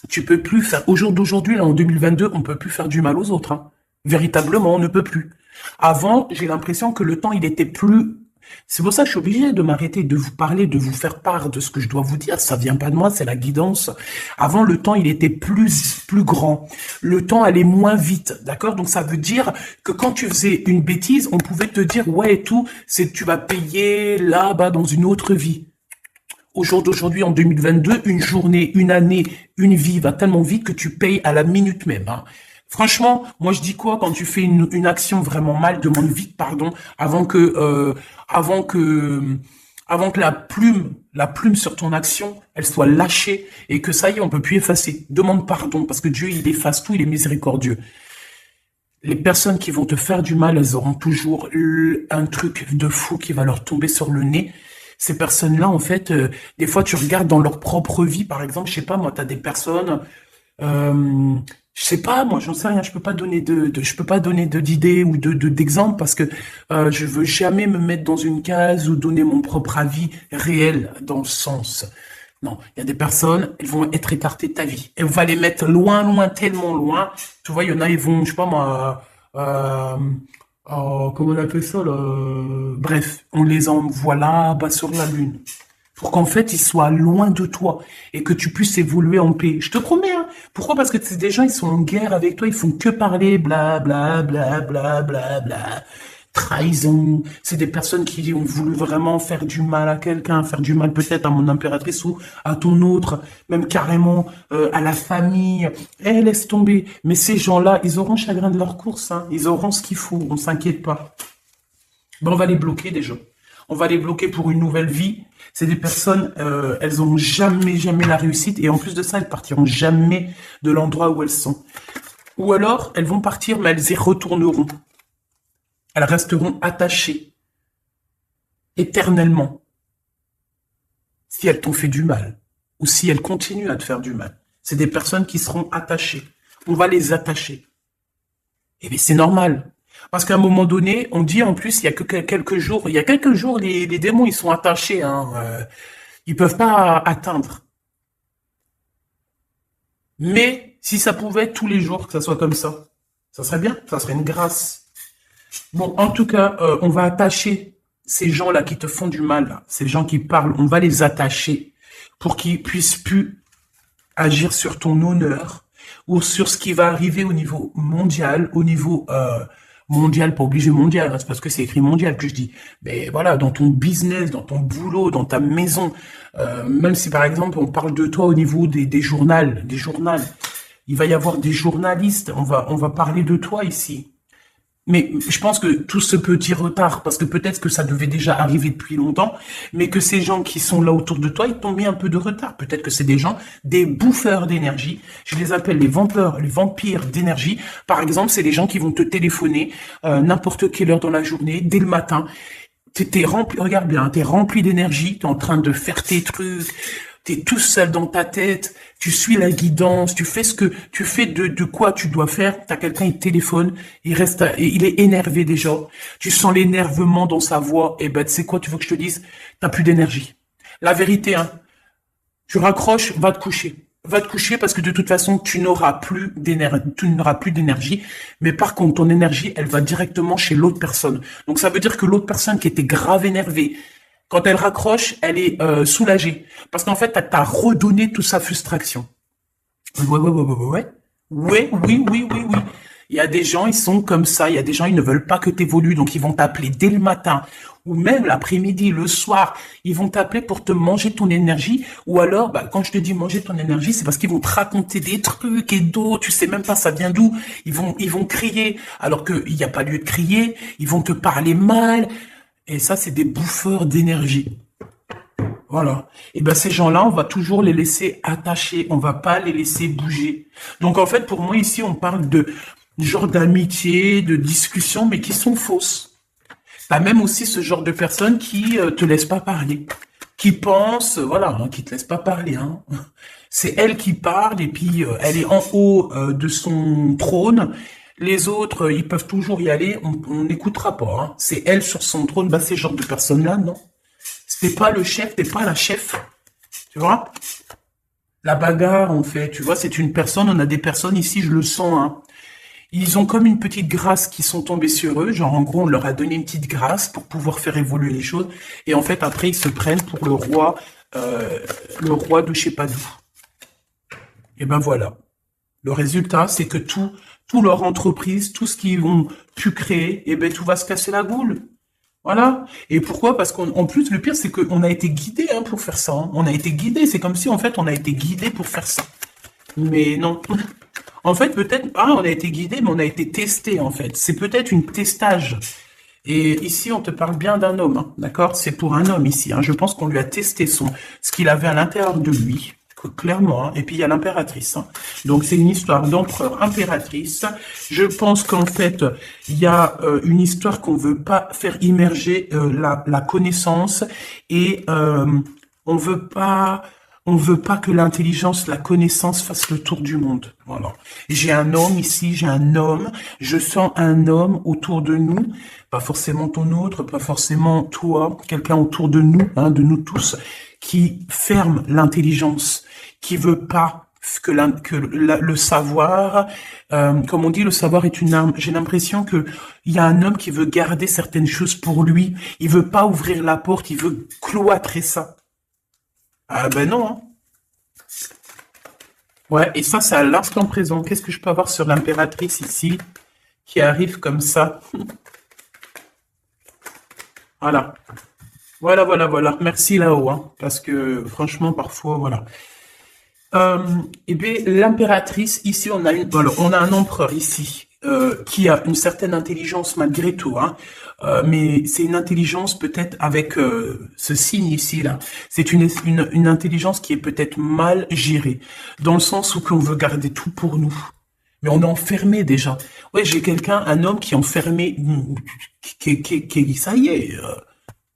Tu peux plus faire, au jour d'aujourd'hui, là, en 2022, on peut plus faire du mal aux autres, hein. Véritablement, on ne peut plus. Avant, j'ai l'impression que le temps, il était plus... C'est pour ça que je suis obligé de m'arrêter, de vous parler, de vous faire part de ce que je dois vous dire. Ça vient pas de moi, c'est la guidance. Avant, le temps, il était plus grand. Le temps allait moins vite, d'accord? Donc, ça veut dire que quand tu faisais une bêtise, on pouvait te dire, ouais, et tout, tu vas payer là-bas dans une autre vie. Au jour d'aujourd'hui, en 2022, une journée, une année, une vie va tellement vite que tu payes à la minute même, hein. Franchement, moi je dis quoi quand tu fais une action vraiment mal, demande vite pardon avant que la plume sur ton action, elle soit lâchée et que ça y est, on peut plus effacer. Demande pardon parce que Dieu il efface tout, il est miséricordieux. Les personnes qui vont te faire du mal, elles auront toujours un truc de fou qui va leur tomber sur le nez. Ces personnes-là, en fait, des fois tu regardes dans leur propre vie, par exemple, je sais pas moi, t'as des personnes. Je sais pas, moi, j'en sais rien. Je peux pas donner je peux pas donner d'idées ou d'exemples parce que je veux jamais me mettre dans une case ou donner mon propre avis réel dans le sens. Non, il y a des personnes, elles vont être écartées de ta vie. Elle va les mettre loin, tellement loin. Tu vois, il y en a, ils vont, je sais pas moi, comment on appelle ça là, bref, on les envoie là-bas sur la lune pour qu'en fait, ils soient loin de toi et que tu puisses évoluer en paix. Je te promets, hein. Pourquoi? Parce que c'est des gens, ils sont en guerre avec toi, ils font que parler, bla, bla, bla, bla, bla, bla. Trahison. C'est des personnes qui ont voulu vraiment faire du mal à quelqu'un, faire du mal peut-être à mon impératrice ou à ton autre, même carrément à la famille. Eh, laisse tomber. Mais ces gens-là, ils auront chagrin de leur course, hein. Ils auront ce qu'il faut, on s'inquiète pas. Ben, on va les bloquer déjà. On va les bloquer pour une nouvelle vie. C'est des personnes, elles ont jamais la réussite. Et en plus de ça, elles partiront jamais de l'endroit où elles sont. Ou alors, elles vont partir, mais elles y retourneront. Elles resteront attachées. Éternellement. Si elles t'ont fait du mal. Ou si elles continuent à te faire du mal. C'est des personnes qui seront attachées. On va les attacher. Et bien, c'est normal. Parce qu'à un moment donné, on dit en plus, il y a quelques jours, les démons, ils sont attachés, hein, ils peuvent pas atteindre. Mais, si ça pouvait tous les jours que ça soit comme ça serait bien, ça serait une grâce. Bon, en tout cas, on va attacher ces gens-là qui te font du mal, là, ces gens qui parlent, on va les attacher pour qu'ils puissent plus agir sur ton honneur, ou sur ce qui va arriver au niveau mondial, mondial, pas obligé mondial, hein, c'est parce que c'est écrit mondial que je dis. Mais voilà, dans ton business, dans ton boulot, dans ta maison, même si par exemple on parle de toi au niveau des journaux, il va y avoir des journalistes, on va parler de toi ici. Mais je pense que tout ce petit retard, parce que peut-être que ça devait déjà arriver depuis longtemps, mais que ces gens qui sont là autour de toi, ils t'ont mis un peu de retard. Peut-être que c'est des gens, des bouffeurs d'énergie. Je les appelle les vampires d'énergie. Par exemple, c'est les gens qui vont te téléphoner n'importe quelle heure dans la journée, dès le matin. T'es rempli, regarde bien, t'es rempli d'énergie, t'es en train de faire tes trucs, t'es tout seul dans ta tête, tu suis la guidance, tu fais ce que tu fais de quoi tu dois faire. T'as quelqu'un, il te téléphone, il est énervé déjà. Tu sens l'énervement dans sa voix. Et ben, tu sais quoi, tu veux que je te dise, t'as plus d'énergie. La vérité, hein. Tu raccroches, va te coucher. Va te coucher parce que de toute façon, tu n'auras plus d'énergie. Mais par contre, ton énergie, elle va directement chez l'autre personne. Donc ça veut dire que l'autre personne qui était grave énervée, quand elle raccroche, elle est soulagée. Parce qu'en fait, t'as redonné toute sa frustration. Ouais. Oui. Il y a des gens, ils sont comme ça. Il y a des gens, ils ne veulent pas que tu évolues. Donc, ils vont t'appeler dès le matin ou même l'après-midi, le soir. Ils vont t'appeler pour te manger ton énergie. Ou alors, bah, quand je te dis manger ton énergie, c'est parce qu'ils vont te raconter des trucs et d'autres. Tu sais même pas ça vient d'où. Ils vont crier alors qu'il n'y a pas lieu de crier. Ils vont te parler mal. Et ça, c'est des bouffeurs d'énergie. Voilà. Et ben ces gens-là, on va toujours les laisser attachés. On va pas les laisser bouger. Donc en fait, pour moi ici, on parle de genre d'amitié, de discussion, mais qui sont fausses. T'as même aussi ce genre de personnes qui te laissent pas parler, qui pensent, voilà, hein, qui te laissent pas parler. Hein. C'est elle qui parle et puis elle est en haut de son trône. Les autres, ils peuvent toujours y aller. On n'écoutera pas. Hein. C'est elle sur son trône. Bah ces genres de personnes-là, non. T'es pas le chef, t'es pas la chef. Tu vois? La bagarre, en fait, tu vois, c'est une personne, on a des personnes ici, je le sens, hein. Ils ont comme une petite grâce qui sont tombés sur eux, genre en gros, on leur a donné une petite grâce pour pouvoir faire évoluer les choses, et en fait, après, ils se prennent pour le roi de je sais pas d'où. Et ben voilà. Le résultat, c'est que tout leur entreprise, tout ce qu'ils vont pu créer, et ben tout va se casser la goule. Voilà. Et pourquoi? Parce qu'en plus, le pire, c'est qu'on a été guidé hein, pour faire ça. Hein. On a été guidé. C'est comme si, en fait, on a été guidé pour faire ça. Mais non. En fait, peut-être, on a été guidé, mais on a été testé, en fait. C'est peut-être une testage. Et ici, on te parle bien d'un homme, hein, d'accord? C'est pour un homme ici. Hein. Je pense qu'on lui a testé ce qu'il avait à l'intérieur de lui. Clairement, hein. Et puis il y a l'impératrice. Hein. Donc c'est une histoire d'empereur impératrice. Je pense qu'en fait, il y a une histoire qu'on veut pas faire immerger la connaissance et on veut pas que l'intelligence, la connaissance fasse le tour du monde. Voilà. J'ai un homme ici, je sens un homme autour de nous, pas forcément ton autre, pas forcément toi, quelqu'un autour de nous, hein, de nous tous, qui ferme l'intelligence, qui veut pas que le savoir, comme on dit, le savoir est une arme. J'ai l'impression que il y a un homme qui veut garder certaines choses pour lui. Il veut pas ouvrir la porte, il veut cloîtrer ça. Ah ben non. Hein. Ouais, et ça, c'est à l'instant présent. Qu'est-ce que je peux avoir sur l'impératrice ici, qui arrive comme ça? Voilà. Voilà. Merci là-haut, hein, parce que franchement, parfois, voilà. Eh bien, l'impératrice, ici, on a un empereur ici qui a une certaine intelligence malgré tout, hein, mais c'est une intelligence peut-être avec ce signe ici, là. C'est une intelligence qui est peut-être mal gérée, dans le sens où qu'on veut garder tout pour nous. Mais on est enfermé déjà. Ouais, j'ai un homme qui est enfermé, ça y est,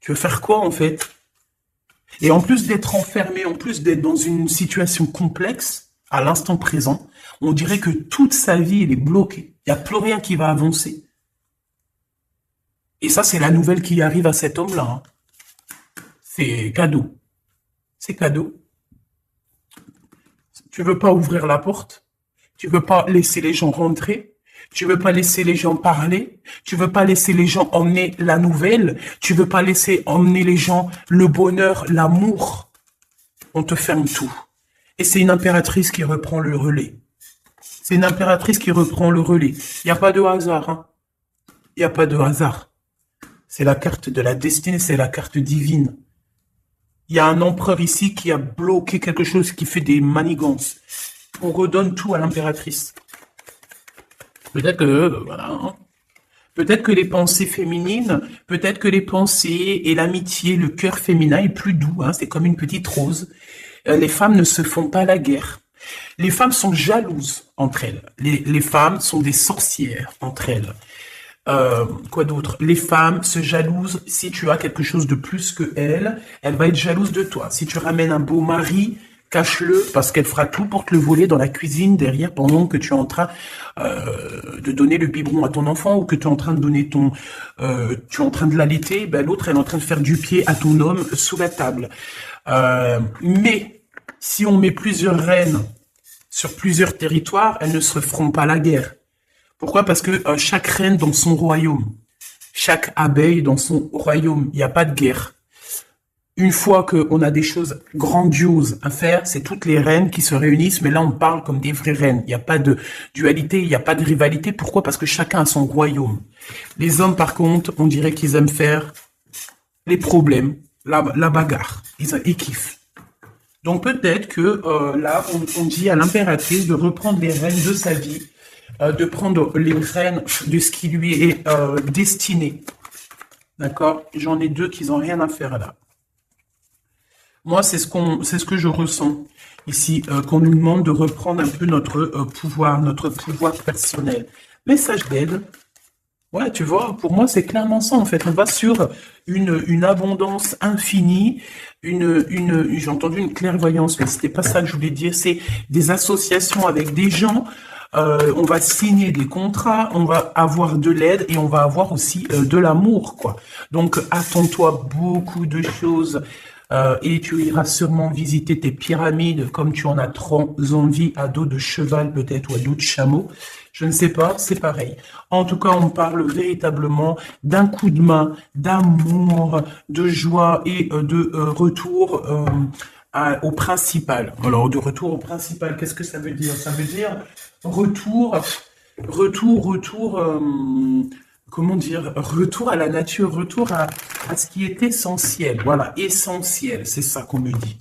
tu veux faire quoi en fait? Et en plus d'être enfermé, en plus d'être dans une situation complexe, à l'instant présent, on dirait que toute sa vie, elle est bloquée. Il n'y a plus rien qui va avancer. Et ça, c'est la nouvelle qui arrive à cet homme-là. Hein. C'est cadeau. C'est cadeau. Tu veux pas ouvrir la porte. Tu veux pas laisser les gens rentrer. Tu veux pas laisser les gens parler. Tu veux pas laisser les gens emmener la nouvelle. Tu veux pas laisser emmener les gens le bonheur, l'amour. On te ferme tout. Et c'est une impératrice qui reprend le relais. C'est une impératrice qui reprend le relais. Il n'y a pas de hasard, hein. Il n'y a pas de hasard. C'est la carte de la destinée, c'est la carte divine. Il y a un empereur ici qui a bloqué quelque chose, qui fait des manigances. On redonne tout à l'impératrice. Peut-être que, voilà, hein. Peut-être que les pensées féminines, peut-être que les pensées et l'amitié, le cœur féminin est plus doux, hein, c'est comme une petite rose. Les femmes ne se font pas la guerre. Les femmes sont jalouses entre elles. Les femmes sont des sorcières entre elles. Quoi d'autre? Les femmes se jalousent si tu as quelque chose de plus que elle va être jalouse de toi. Si tu ramènes un beau mari, cache-le, parce qu'elle fera tout pour te le voler dans la cuisine derrière pendant que tu es en train de donner le biberon à ton enfant ou que tu es en train de donner tu es en train de l'allaiter. Ben l'autre elle est en train de faire du pied à ton homme sous la table. Mais si on met plusieurs reines sur plusieurs territoires, elles ne se feront pas la guerre. Pourquoi? Parce que chaque reine dans son royaume, chaque abeille dans son royaume, il n'y a pas de guerre. Une fois qu'on a des choses grandioses à faire, c'est toutes les reines qui se réunissent, mais là on parle comme des vraies reines. Il n'y a pas de dualité, il n'y a pas de rivalité. Pourquoi? Parce que chacun a son royaume. Les hommes par contre, on dirait qu'ils aiment faire les problèmes, la bagarre. Ils kiffent. Donc peut-être que là, on dit à l'impératrice de reprendre les rênes de sa vie, de prendre les rênes de ce qui lui est destiné. D'accord? J'en ai deux qui n'ont rien à faire là. Moi, c'est ce que je ressens ici, qu'on nous demande de reprendre un peu notre pouvoir personnel. Message d'aide. Ouais, tu vois, pour moi, c'est clairement ça, en fait. On va sur une abondance infinie, j'ai entendu une clairvoyance, mais c'était pas ça que je voulais dire, c'est des associations avec des gens, on va signer des contrats, on va avoir de l'aide et on va avoir aussi de l'amour, quoi. Donc, attends-toi beaucoup de choses. Et tu iras sûrement visiter tes pyramides comme tu en as trop envie, à dos de cheval peut-être ou à dos de chameau. Je ne sais pas, c'est pareil. En tout cas, on parle véritablement d'un coup de main, d'amour, de joie et de retour au principal. Alors, de retour au principal, qu'est-ce que ça veut dire? Ça veut dire retour, comment dire, retour à la nature, retour à ce qui est essentiel. Voilà, essentiel, c'est ça qu'on me dit.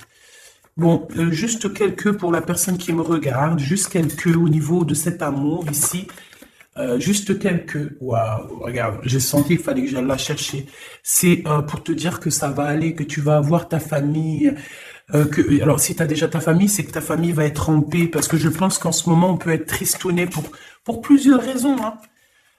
Bon, juste quelques pour la personne qui me regarde, juste quelques au niveau de cet amour ici. Juste quelques. Waouh, regarde, j'ai senti qu'il fallait que j'aille la chercher. C'est pour te dire que ça va aller, que tu vas avoir ta famille. Alors, si tu as déjà ta famille, c'est que ta famille va être en paix. Parce que je pense qu'en ce moment, on peut être tristouné pour plusieurs raisons, hein.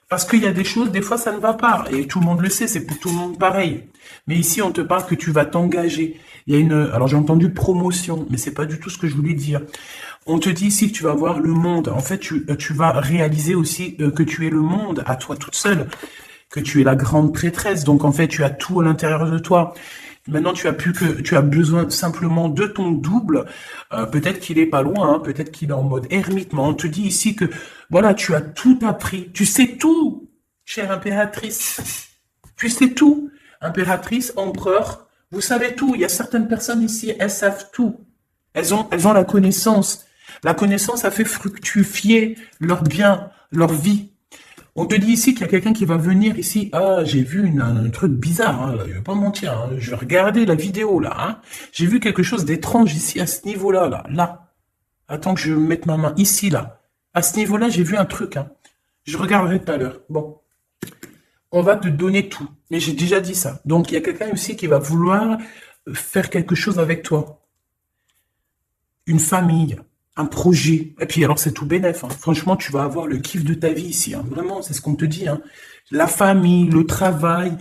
Parce qu'il y a des choses, des fois, ça ne va pas. Et tout le monde le sait, c'est pour tout le monde pareil. Mais ici, on te parle que tu vas t'engager. Il y a alors j'ai entendu promotion, mais c'est pas du tout ce que je voulais dire. On te dit ici que tu vas voir le monde. En fait, tu vas réaliser aussi que tu es le monde à toi toute seule. Que tu es la grande prêtresse. Donc, en fait, tu as tout à l'intérieur de toi. Maintenant, tu as besoin simplement de ton double. Peut-être qu'il est pas loin, hein, peut-être qu'il est en mode ermite. Mais on te dit ici que, voilà, tu as tout appris. Tu sais tout, chère impératrice. Tu sais tout. Impératrice, empereur, vous savez tout. Il y a certaines personnes ici, elles savent tout. Elles ont la connaissance. La connaissance a fait fructifier leur bien, leur vie. On te dit ici qu'il y a quelqu'un qui va venir ici. Ah, j'ai vu un truc bizarre, hein, là, je vais pas mentir. Hein, je vais regarder la vidéo là. Hein. J'ai vu quelque chose d'étrange ici à ce niveau-là, là. Attends que je mette ma main ici, là. À ce niveau-là, j'ai vu un truc. Hein. Je regarderai tout à l'heure. Bon, on va te donner tout. Mais j'ai déjà dit ça. Donc il y a quelqu'un ici qui va vouloir faire quelque chose avec toi. Une famille. Un projet. Et puis alors c'est tout bénef. Hein. Franchement, tu vas avoir le kiff de ta vie ici. Hein. Vraiment, c'est ce qu'on te dit. Hein. La famille, le travail.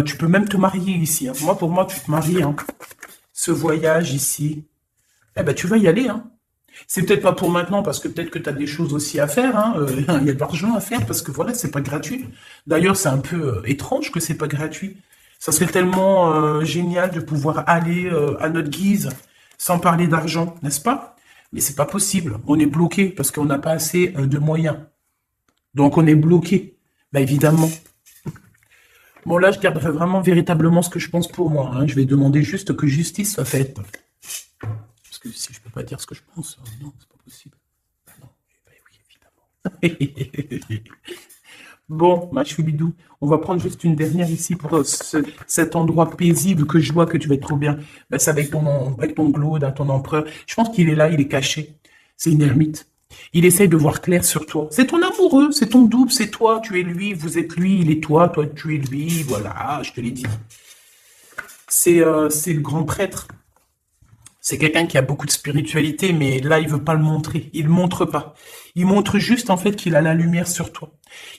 Tu peux même te marier ici. Hein. Pour moi, tu te maries. Hein. Ce voyage ici, eh ben tu vas y aller. Hein. C'est peut-être pas pour maintenant parce que peut-être que tu as des choses aussi à faire. Hein. Il y a de l'argent à faire parce que voilà, c'est pas gratuit. D'ailleurs, c'est un peu étrange que c'est pas gratuit. Ça serait tellement génial de pouvoir aller à notre guise sans parler d'argent, n'est-ce pas? Mais c'est pas possible. On est bloqué parce qu'on n'a pas assez de moyens. Donc on est bloqué. Bah évidemment. Bon là, je garderai vraiment véritablement ce que je pense pour moi. Hein. Je vais demander juste que justice soit faite. Parce que si je peux pas dire ce que je pense, non, c'est pas possible. Bah non, bah oui, évidemment. Bon, ma choubidou, on va prendre juste une dernière ici pour cet endroit paisible que je vois que tu vas être trop bien. Ben, c'est avec ton Claude, hein, ton empereur. Je pense qu'il est là, il est caché. C'est une ermite. Il essaye de voir clair sur toi. C'est ton amoureux, c'est ton double, c'est toi, tu es lui, vous êtes lui, il est toi tu es lui. Voilà, je te l'ai dit. C'est le grand prêtre. C'est quelqu'un qui a beaucoup de spiritualité, mais là, il veut pas le montrer. Il le montre pas. Il montre juste, en fait, qu'il a la lumière sur toi.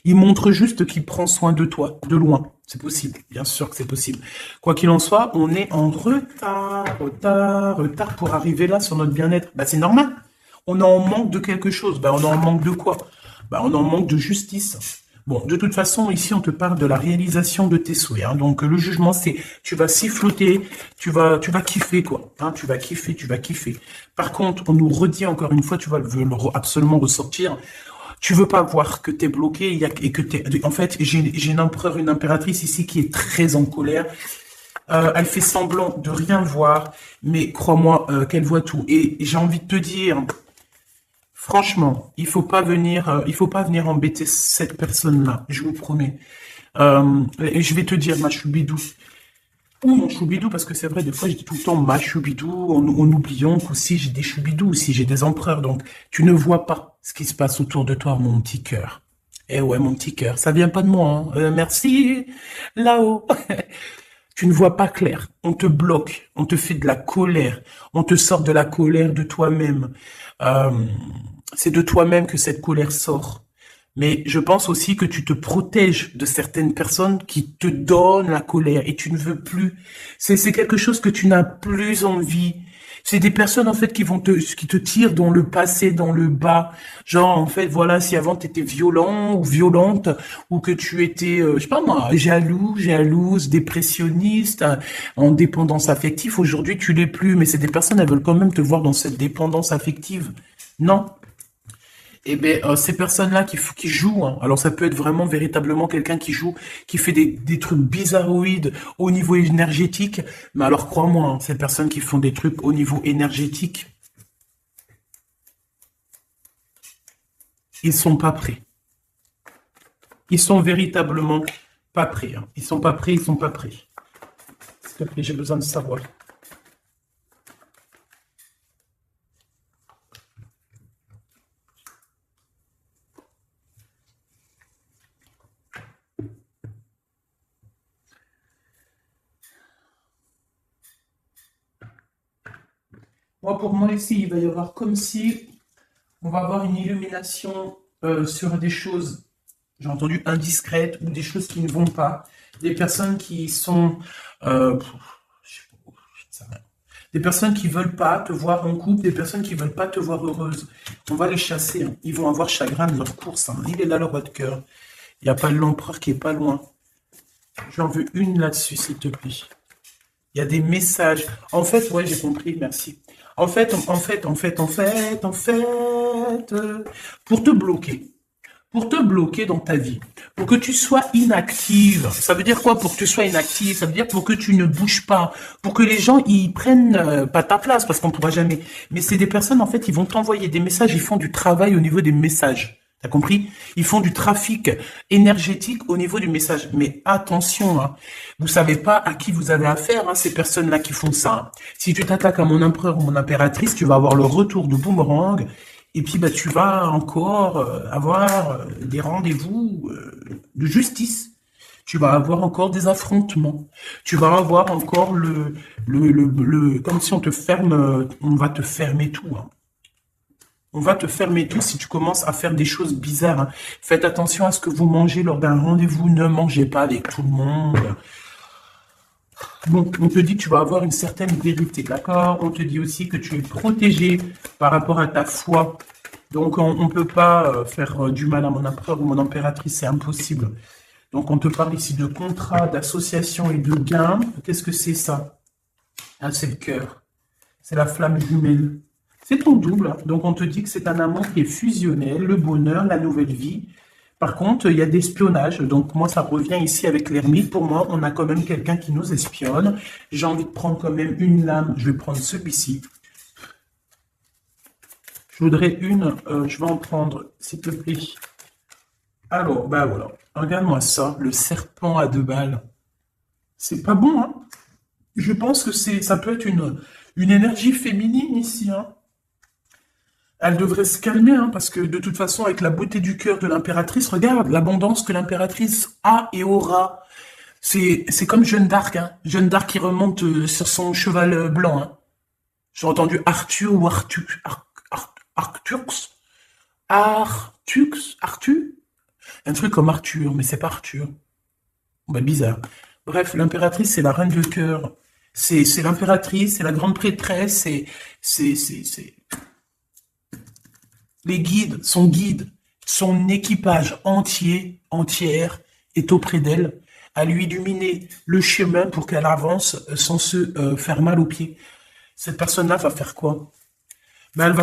Il montre juste qu'il prend soin de toi, de loin. C'est possible. Bien sûr que c'est possible. Quoi qu'il en soit, on est en retard pour arriver là sur notre bien-être. Bah, c'est normal. On est en manque de quelque chose. Bah, on est en manque de quoi? Bah, on est en manque de justice. Bon, de toute façon, ici, on te parle de la réalisation de tes souhaits, hein. Donc, le jugement, c'est, tu vas siffloter, tu vas kiffer, quoi. Hein, tu vas kiffer, tu vas kiffer. Par contre, on nous redit encore une fois, tu vas absolument ressortir. Tu veux pas voir que t'es bloqué, et que en fait, j'ai une empereur, une impératrice ici qui est très en colère. Elle fait semblant de rien voir, mais crois-moi, qu'elle voit tout. Et j'ai envie de te dire, franchement, il faut pas venir embêter cette personne-là, je vous promets. Et je vais te dire, ma choubidou, ou mon choubidou, parce que c'est vrai, des fois, je dis tout le temps ma choubidou, en oubliant qu'aussi j'ai des choubidous, aussi j'ai des empereurs, donc tu ne vois pas ce qui se passe autour de toi, mon petit cœur. Eh ouais, mon petit cœur, ça vient pas de moi, hein. Merci, là-haut. Tu ne vois pas clair, on te bloque, on te fait de la colère, on te sort de la colère de toi-même. Euh, c'est de toi-même que cette colère sort. Mais je pense aussi que tu te protèges de certaines personnes qui te donnent la colère et tu ne veux plus. C'est quelque chose que tu n'as plus envie. C'est des personnes en fait qui te tirent dans le passé, dans le bas. Genre en fait voilà, si avant tu étais violent ou violente ou que tu étais je sais pas moi, jaloux, jalouse, dépressionniste, en dépendance affective, aujourd'hui tu l'es plus, mais c'est des personnes, elles veulent quand même te voir dans cette dépendance affective. Non, eh bien, ces personnes-là qui jouent, hein, alors ça peut être vraiment véritablement quelqu'un qui joue, qui fait des trucs bizarroïdes au niveau énergétique, mais alors crois-moi, hein, ces personnes qui font des trucs au niveau énergétique, ils sont pas prêts. Ils sont véritablement pas prêts, hein. Ils sont pas prêts, ils sont pas prêts. S'il te plaît, j'ai besoin de savoir. Moi, pour moi, ici, il va y avoir comme si on va avoir une illumination sur des choses, j'ai entendu, indiscrètes ou des choses qui ne vont pas. Des personnes qui sont... je sais pas, des personnes qui veulent pas te voir en couple, des personnes qui veulent pas te voir heureuse. On va les chasser, hein. Ils vont avoir chagrin de leur course, hein. Il est là, le roi de cœur. Il n'y a pas l'empereur qui est pas loin. J'en veux une là-dessus, s'il te plaît. Il y a des messages. En fait, ouais, j'ai compris, merci. En fait, pour te bloquer dans ta vie, pour que tu sois inactive. Ça veut dire quoi pour que tu sois inactive? Ça veut dire pour que tu ne bouges pas, pour que les gens ils prennent pas ta place, parce qu'on pourra jamais. Mais c'est des personnes en fait, ils vont t'envoyer des messages, ils font du travail au niveau des messages. T'as compris? Ils font du trafic énergétique au niveau du message. Mais attention, hein, vous savez pas à qui vous avez affaire, hein, ces personnes-là qui font ça, hein. Si tu t'attaques à mon empereur ou mon impératrice, tu vas avoir le retour de boomerang. Et puis, bah, tu vas encore avoir des rendez-vous de justice. Tu vas avoir encore des affrontements. Tu vas avoir encore comme si on te ferme, on va te fermer tout, hein. On va te fermer tout si tu commences à faire des choses bizarres, hein. Faites attention à ce que vous mangez lors d'un rendez-vous. Ne mangez pas avec tout le monde. Bon, on te dit que tu vas avoir une certaine vérité, d'accord? On te dit aussi que tu es protégé par rapport à ta foi. Donc, on ne peut pas faire du mal à mon empereur ou mon impératrice, c'est impossible. Donc, on te parle ici de contrat, d'association et de gain. Qu'est-ce que c'est ça? Ah, c'est le cœur. C'est la flamme jumelle. C'est ton double, hein. Donc, on te dit que c'est un amour qui est fusionnel, le bonheur, la nouvelle vie. Par contre, il y a des espionnages. Donc, moi, ça revient ici avec l'ermite. Pour moi, on a quand même quelqu'un qui nous espionne. J'ai envie de prendre quand même une lame. Je vais prendre celui-ci. Je voudrais une, je vais en prendre, s'il te plaît. Alors, bah voilà. Regarde-moi ça, le serpent à deux balles. C'est pas bon, hein? Je pense que ça peut être une énergie féminine ici, hein. Elle devrait se calmer, hein, parce que de toute façon, avec la beauté du cœur de l'impératrice, regarde l'abondance que l'impératrice a et aura. C'est comme Jeanne d'Arc, hein. Jeanne d'Arc qui remonte sur son cheval blanc, hein. J'ai entendu Arthur ou Arcturx. Arthur? Un truc comme Arthur, mais c'est pas Arthur. Bah, bizarre. Bref, l'impératrice, c'est la reine de cœur. C'est l'impératrice, c'est la grande prêtresse, c'est les guides, son équipage entière est auprès d'elle, à lui illuminer le chemin pour qu'elle avance sans se faire mal aux pieds. Cette personne-là va faire quoi? Ben,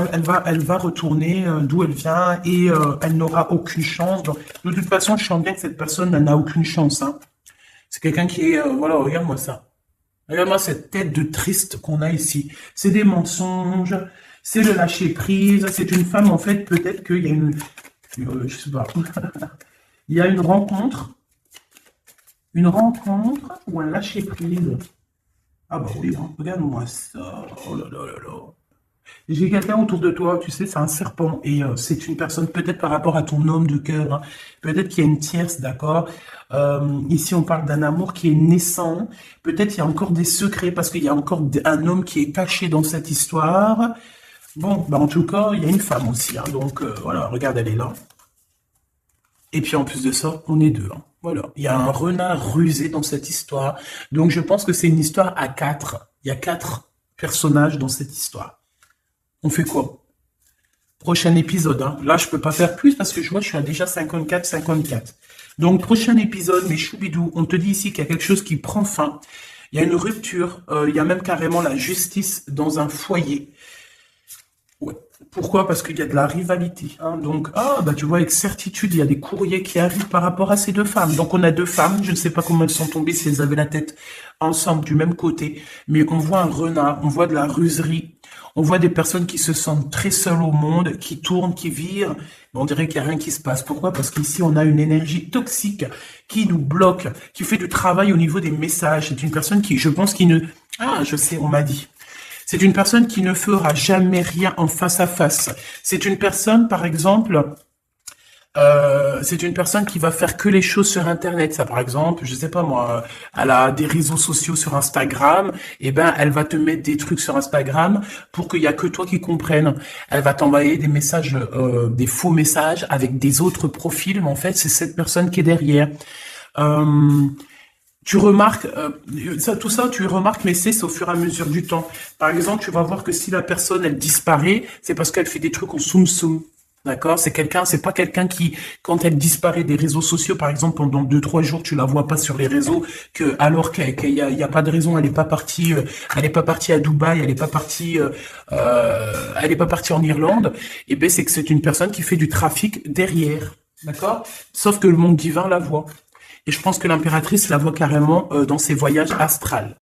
elle va retourner d'où elle vient et elle n'aura aucune chance. Donc, de toute façon, je sens bien que cette personne n'a aucune chance, hein. C'est quelqu'un qui est... voilà, regarde-moi ça. Regarde-moi cette tête de triste qu'on a ici. C'est des mensonges, c'est le lâcher prise. C'est une femme, en fait, peut-être qu'il y a je sais pas. Il y a une rencontre ou un lâcher prise. Ah bah oui, hein, regarde-moi ça. Oh là là là là. J'ai quelqu'un autour de toi, tu sais, c'est un serpent, et c'est une personne, peut-être par rapport à ton homme de cœur, hein, peut-être qu'il y a une tierce, d'accord. Ici, on parle d'un amour qui est naissant, peut-être il y a encore des secrets, parce qu'il y a encore un homme qui est caché dans cette histoire. Bon, bah en tout cas, il y a une femme aussi, hein, donc voilà, regarde, elle est là. Et puis en plus de ça, on est deux, hein. Voilà, il y a un renard rusé dans cette histoire, donc je pense que c'est une histoire à quatre. Il y a quatre personnages dans cette histoire. On fait quoi? Prochain épisode, hein. Là, je peux pas faire plus parce que je vois, je suis à déjà 54. Donc, prochain épisode, mes choubidous, on te dit ici qu'il y a quelque chose qui prend fin. Il y a une rupture. Il y a même carrément la justice dans un foyer. Ouais. Pourquoi? Parce qu'il y a de la rivalité, hein. Donc, bah, tu vois, avec certitude, il y a des courriers qui arrivent par rapport à ces deux femmes. Donc, on a deux femmes. Je ne sais pas comment elles sont tombées, si elles avaient la tête ensemble du même côté. Mais on voit un renard, on voit de la ruserie. On voit des personnes qui se sentent très seules au monde, qui tournent, qui virent. Mais on dirait qu'il n'y a rien qui se passe. Pourquoi? Parce qu'ici, on a une énergie toxique qui nous bloque, qui fait du travail au niveau des messages. C'est une personne qui, je pense, qui ne... Ah, je sais, on m'a dit. C'est une personne qui ne fera jamais rien en face à face. C'est une personne, par exemple... c'est une personne qui va faire que les choses sur Internet. Ça, par exemple, je sais pas moi, elle a des réseaux sociaux sur Instagram, et ben elle va te mettre des trucs sur Instagram pour qu'il y a que toi qui comprennes. Elle va t'envoyer des messages, des faux messages avec des autres profils, mais en fait c'est cette personne qui est derrière. Tu remarques, tout ça, tu remarques, mais c'est au fur et à mesure du temps. Par exemple, tu vas voir que si la personne, elle disparaît, c'est parce qu'elle fait des trucs en soum-soum. D'accord? C'est pas quelqu'un qui, quand elle disparaît des réseaux sociaux, par exemple, pendant 2-3 jours, tu la vois pas sur les réseaux, alors qu'il y a pas de raison, elle est pas partie à Dubaï, elle est pas partie en Irlande, et ben, c'est que c'est une personne qui fait du trafic derrière. D'accord? Sauf que le monde divin la voit. Et je pense que l'impératrice la voit carrément dans ses voyages astrales.